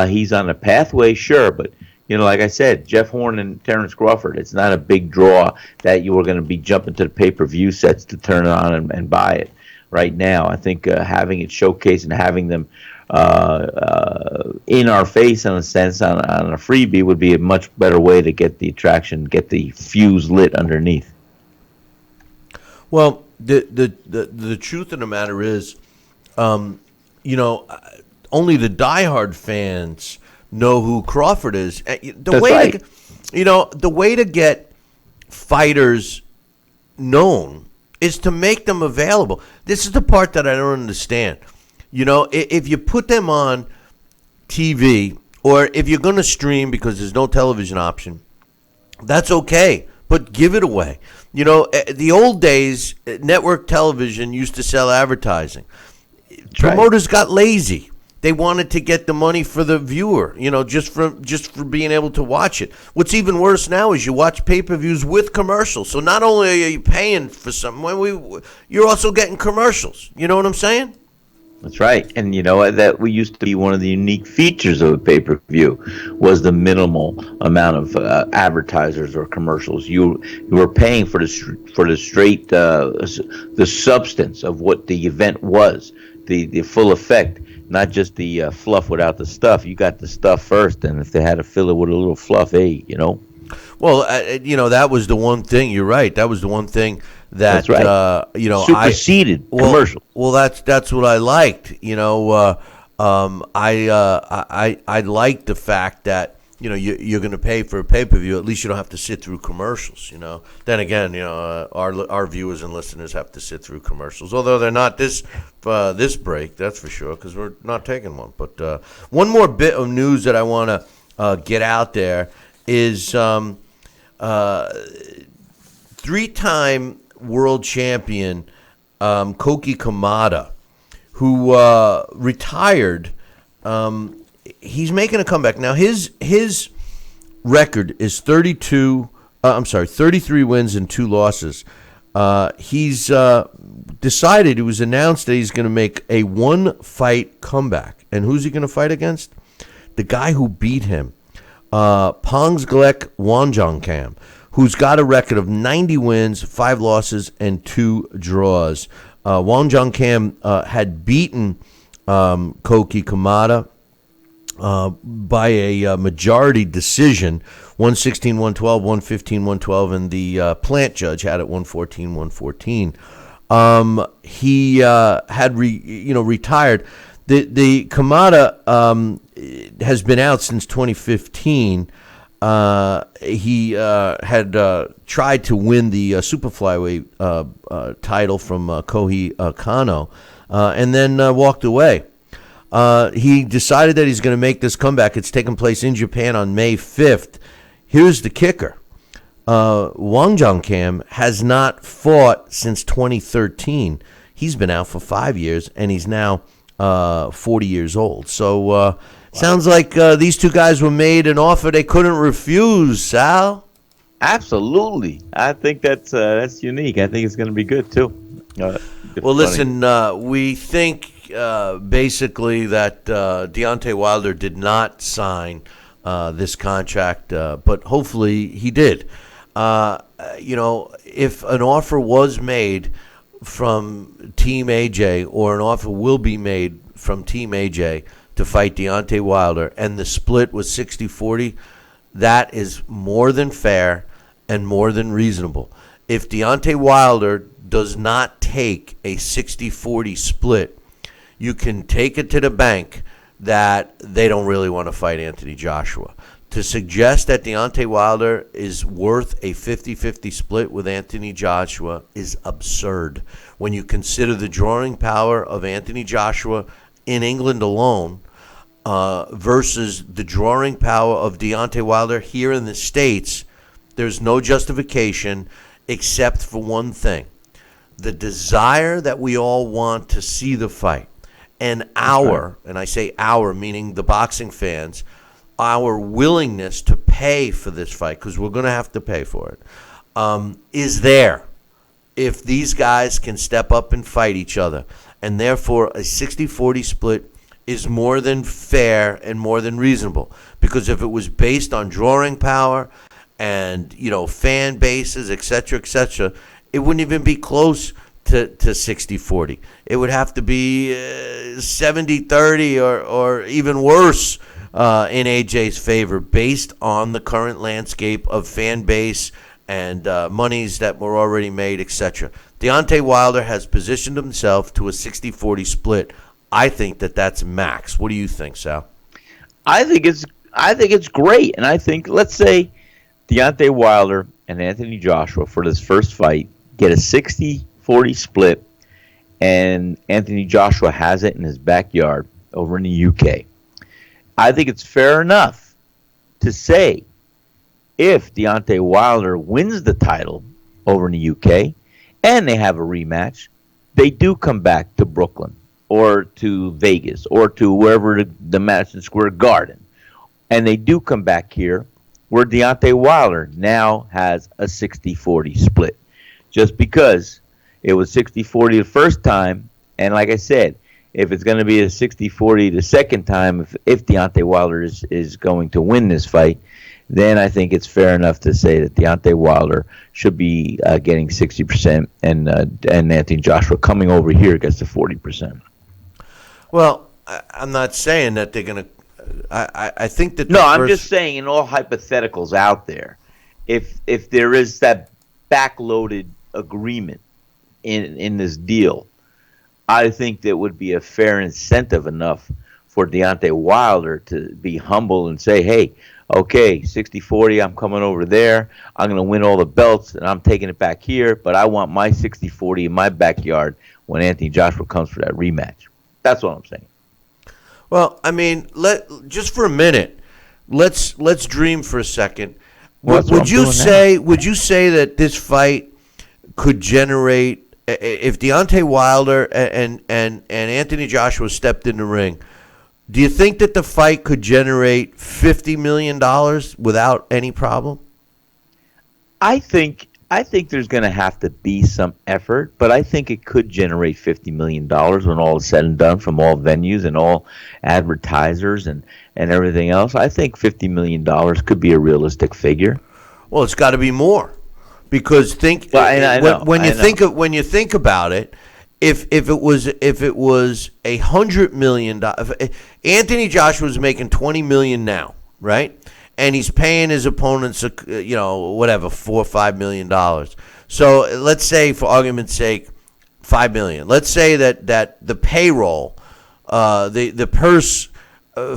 he's on a pathway, sure. But, like I said, Jeff Horn and Terrence Crawford, it's not a big draw that you are going to be jumping to the pay-per-view sets to turn it on and buy it right now. I think having it showcased and having them in our face, in a sense, on a freebie would be a much better way to get the attraction, get the fuse lit underneath. Well, the truth of the matter is, only the diehard fans know who Crawford is. The way to get fighters known is to make them available. This is the part that I don't understand. If you put them on TV, or if you're going to stream because there's no television option, that's okay, but give it away. The old days, network television used to sell advertising. Promoters got lazy. They wanted to get the money for the viewer, just for being able to watch it. What's even worse now is you watch pay-per-views with commercials. So not only are you paying for something, you're also getting commercials. You know what I'm saying? That's right. And that we used to be one of the unique features of a pay-per-view was the minimal amount of advertisers or commercials. You were paying for the straight the substance of what the event was, the full effect, not just the fluff without the stuff. You got the stuff first, and if they had to fill it with a little fluff, Well, that was the one thing. You're right. That was the one thing that That's right. Superseded commercials. Well, that's what I liked. I like the fact that you're going to pay for a pay-per-view. At least you don't have to sit through commercials. Then again, our viewers and listeners have to sit through commercials. Although they're not this break, that's for sure, because we're not taking one. But one more bit of news that I want to get out there is three-time world champion Koki Kamada, who retired. He's making a comeback now. His record is 33 wins and 2 losses. He's decided. It was announced that he's going to make a 1-fight comeback. And who's he going to fight against? The guy who beat him, Pongsglek Wanjongkam, who's got a record of 90 wins, 5 losses, and 2 draws. Wanjongkam had beaten Koki Kamada by a majority decision, 116-112, 115-112, and the plant judge had it 114-114. He had retired. The Kamada has been out since 2015. He had tried to win the super flyweight title from Kohei Kano, and then walked away. He decided that he's going to make this comeback. It's taking place in Japan on May 5th. Here's the kicker. Wanjongkam has not fought since 2013. He's been out for 5 years, and he's now 40 years old. So sounds like these two guys were made an offer they couldn't refuse, Sal. Absolutely. I think that's unique. I think it's going to be good, too. Well, listen, we think basically that Deontay Wilder did not sign this contract, but hopefully he did. If an offer was made from Team AJ, or an offer will be made from Team AJ to fight Deontay Wilder, and the split was 60-40, that is more than fair and more than reasonable. If Deontay Wilder does not take a 60-40 split, you can take it to the bank that they don't really want to fight Anthony Joshua. To suggest that Deontay Wilder is worth a 50-50 split with Anthony Joshua is absurd when you consider the drawing power of Anthony Joshua in England alone versus the drawing power of Deontay Wilder here in the States. There's no justification except for one thing: the desire that we all want to see the fight. And and I say our, meaning the boxing fans, our willingness to pay for this fight, because we're going to have to pay for it, is there if these guys can step up and fight each other. And therefore, a 60-40 split is more than fair and more than reasonable. Because if it was based on drawing power and, fan bases, et cetera, it wouldn't even be close to 60-40. It would have to be 70-30 or even worse in AJ's favor, based on the current landscape of fan base and monies that were already made, etc. Deontay Wilder has positioned himself to a 60-40 split. I think that's max. What do you think, Sal? I think it's great, and I think, let's say Deontay Wilder and Anthony Joshua for this first fight get a 60-40 split, and Anthony Joshua has it in his backyard over in the UK. I think it's fair enough to say if Deontay Wilder wins the title over in the UK and they have a rematch, they do come back to Brooklyn or to Vegas or to wherever the Madison Square Garden, and they do come back here where Deontay Wilder now has a 60-40 split. Just because it was 60-40 the first time, and like I said, if it's going to be a 60-40 the second time, if Deontay Wilder is going to win this fight, then I think it's fair enough to say that Deontay Wilder should be getting 60% and Anthony Joshua coming over here gets the 40%. Well, I'm not saying that they're going to. I think that. No, I'm just saying, in all hypotheticals out there, if there is that backloaded agreement in this deal, I think that would be a fair incentive enough for Deontay Wilder to be humble and say, hey, okay, 60-40, I'm coming over there. I'm going to win all the belts, and I'm taking it back here, but I want my 60-40 in my backyard when Anthony Joshua comes for that rematch. That's what I'm saying. Well, I mean, just for a minute, let's dream for a second. Well, Would you say that this fight could generate, if Deontay Wilder and Anthony Joshua stepped in the ring, do you think that the fight could generate $50 million without any problem? I think there's going to have to be some effort, but I think it could generate $50 million when all is said and done from all venues and all advertisers and everything else. I think $50 million could be a realistic figure. Well, it's got to be more, because when you think about it, if it was $100 million, Anthony Joshua is making $20 million now, right? And he's paying his opponents, whatever, $4 or $5 million. So let's say, for argument's sake, $5 million. Let's say that the payroll, the purse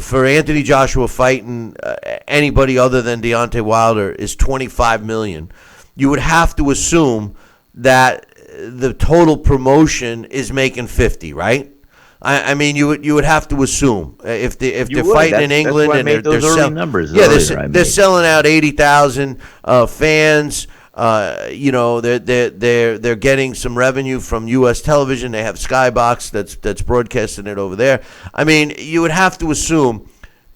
for Anthony Joshua fighting anybody other than Deontay Wilder is $25 million. You would have to assume that the total promotion is making 50, right? I mean, you would have to assume if they're fighting in England and they're selling numbers. Yeah, they're selling out 80,000 fans. They're getting some revenue from U.S. television. They have Skybox that's broadcasting it over there. I mean, you would have to assume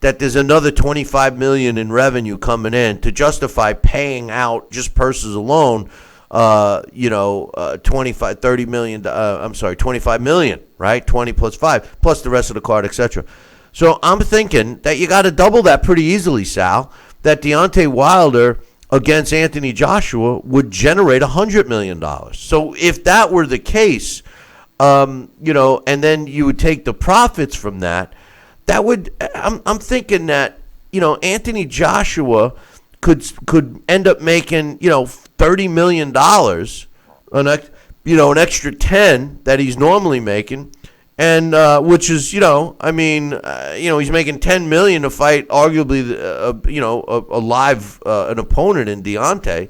that there's another $25 million in revenue coming in to justify paying out just purses alone. $25 million, right? 20 plus 5, plus the rest of the card, etc. So I'm thinking that you got to double that pretty easily, Sal, that Deontay Wilder against Anthony Joshua would generate $100 million. So if that were the case, and then you would take the profits from that would, I'm thinking that, Anthony Joshua could end up making, $30 million, an extra 10 that he's normally making, and which is, he's making $10 million to fight arguably, an opponent in Deontay,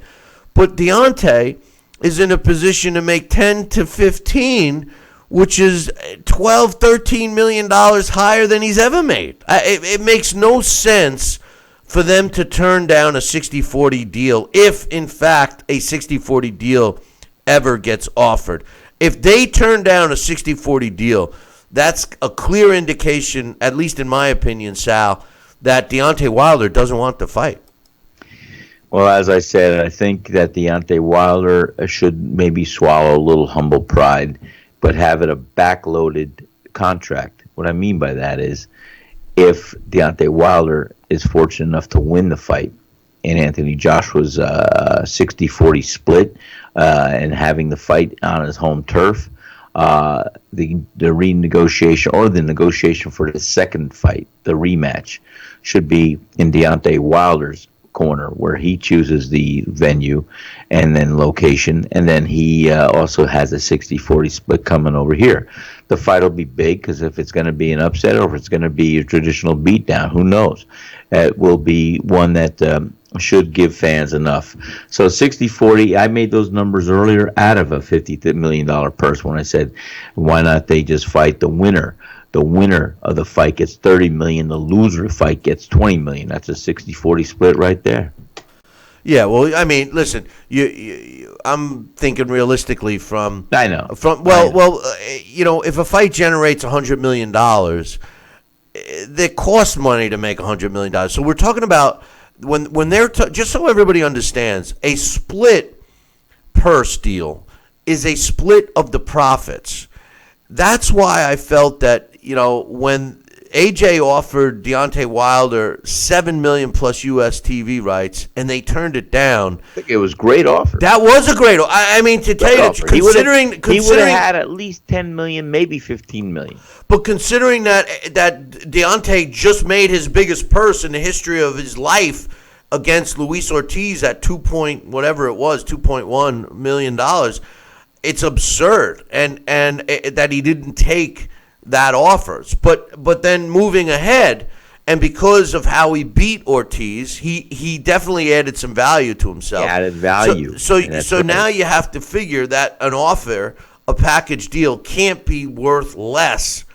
but Deontay is in a position to make 10 to 15, which is $12-13 million higher than he's ever made. It makes no sense for them to turn down a 60-40 deal if, in fact, a 60-40 deal ever gets offered. If they turn down a 60-40 deal, that's a clear indication, at least in my opinion, Sal, that Deontay Wilder doesn't want to fight. Well, as I said, I think that Deontay Wilder should maybe swallow a little humble pride, but have it a backloaded contract. What I mean by that is, if Deontay Wilder is fortunate enough to win the fight in Anthony Joshua's 60-40 split and having the fight on his home turf, the renegotiation or the negotiation for the second fight, the rematch, should be in Deontay Wilder's corner, where he chooses the venue and then location, and then he also has a 60-40 split coming over here. The fight will be big, because if it's going to be an upset or if it's going to be a traditional beatdown, who knows? It will be one that should give fans enough. So 60-40, I made those numbers earlier out of a $50 million purse when I said, why not they just fight the winner? The winner of the fight gets $30 million. The loser of the fight gets $20 million. That's a 60-40 split right there. Yeah, well, I mean, listen, I'm thinking realistically from. I know. If a fight generates $100 million, it costs money to make $100 million. So we're talking about when they're just so everybody understands, a split purse deal is a split of the profits. That's why I felt that, when AJ offered Deontay Wilder $7 million plus U.S. TV rights, and they turned it down. I think it was a great offer. That was a great offer. I mean, to tell you, considering he would have had at least $10 million, maybe $15 million. But considering that Deontay just made his biggest purse in the history of his life against Luis Ortiz at $2.1 million. It's absurd, and that he didn't take that offers. But then moving ahead, and because of how he beat Ortiz, he definitely added some value to himself. He added value. So now you have to figure that an offer, a package deal, can't be worth less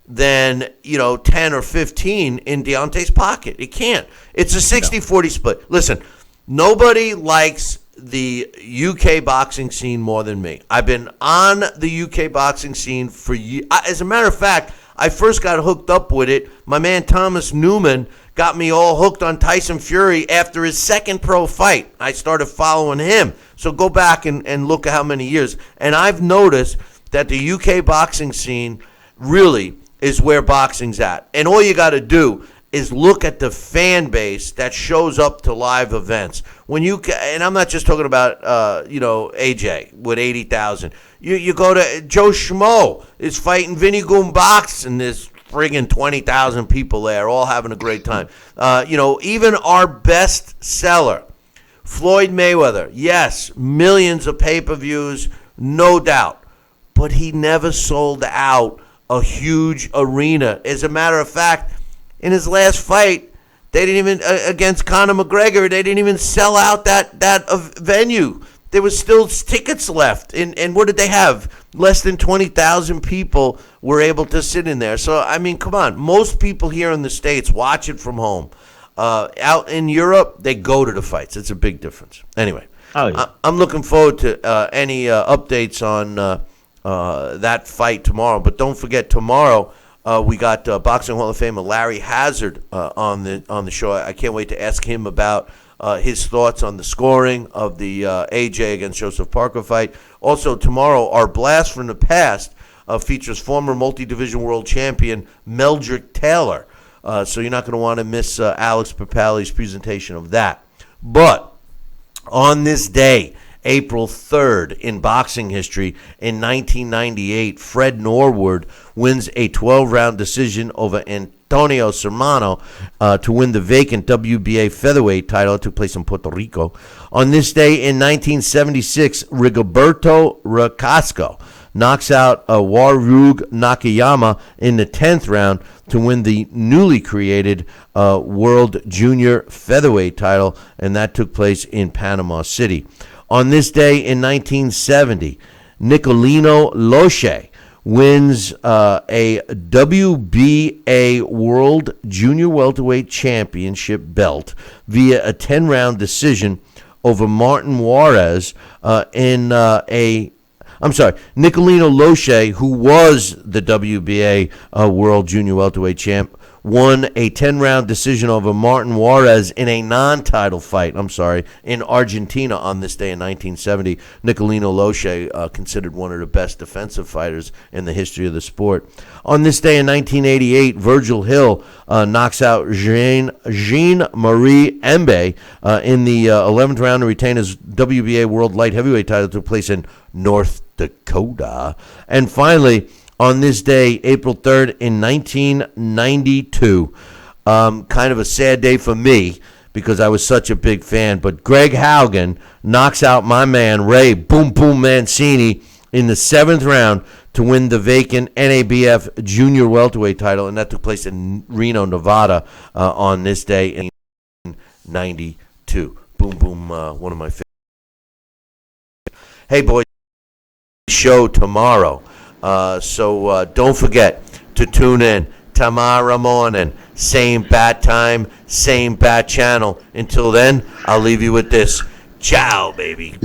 than 10 or 15 in Deontay's pocket. It can't. It's a 60-40 split. Listen, nobody likes the UK boxing scene more than me. I've been on the UK boxing scene for years. As a matter of fact, I first got hooked up with it. My man Thomas Newman got me all hooked on Tyson Fury after his second pro fight. I started following him. So go back and look at how many years. And I've noticed that the UK boxing scene really is where boxing's at. And all you got to do is look at the fan base that shows up to live events. And I'm not just talking about AJ with 80,000. You go to Joe Schmo is fighting Vinny Goombox, and there's friggin' 20,000 people there, all having a great time. Even our best seller, Floyd Mayweather, yes, millions of pay-per-views, no doubt, but he never sold out a huge arena. As a matter of fact, in his last fight, they didn't even against Conor McGregor. They didn't even sell out that venue. There was still tickets left, and what did they have? Less than 20,000 people were able to sit in there. So I mean, come on. Most people here in the States watch it from home. Out in Europe, they go to the fights. It's a big difference. Anyway, I'm looking forward to any updates on that fight tomorrow. But don't forget, tomorrow. We got Boxing Hall of Famer Larry Hazard on the show. I can't wait to ask him about his thoughts on the scoring of the AJ against Joseph Parker fight. Also, tomorrow, our Blast from the Past features former multi-division world champion Meldrick Taylor. So you're not going to want to miss Alex Papali's presentation of that. But on this day, April 3rd, in boxing history, in 1998, Fred Norwood wins a 12-round decision over Antonio Serrano to win the vacant WBA featherweight title. It took place in Puerto Rico. On this day in 1976, Rigoberto Ricasco knocks out Warug Nakayama in the 10th round to win the newly created World Junior Featherweight title, and that took place in Panama City. On this day in 1970, Nicolino Loche wins a WBA World Junior Welterweight Championship belt via a 10-round decision over Martin Juarez Nicolino Loche, who was the WBA World Junior Welterweight Champ, won a 10-round decision over Martin Juarez in a non-title fight, in Argentina on this day in 1970. Nicolino Loche, considered one of the best defensive fighters in the history of the sport. On this day in 1988, Virgil Hill knocks out Jean-Marie Embe in the 11th round to retain his WBA World Light Heavyweight title. Took place in North Dakota. And finally, on this day, April 3rd, in 1992, kind of a sad day for me because I was such a big fan, but Greg Haugen knocks out my man, Ray Boom Boom Mancini, in the 7th round to win the vacant NABF Junior Welterweight title, and that took place in Reno, Nevada, on this day in 1992. Boom Boom, one of my favorites. Hey, boys, show tomorrow. So don't forget to tune in tomorrow morning. Same bat time, same bat channel. Until then, I'll leave you with this. Ciao, baby.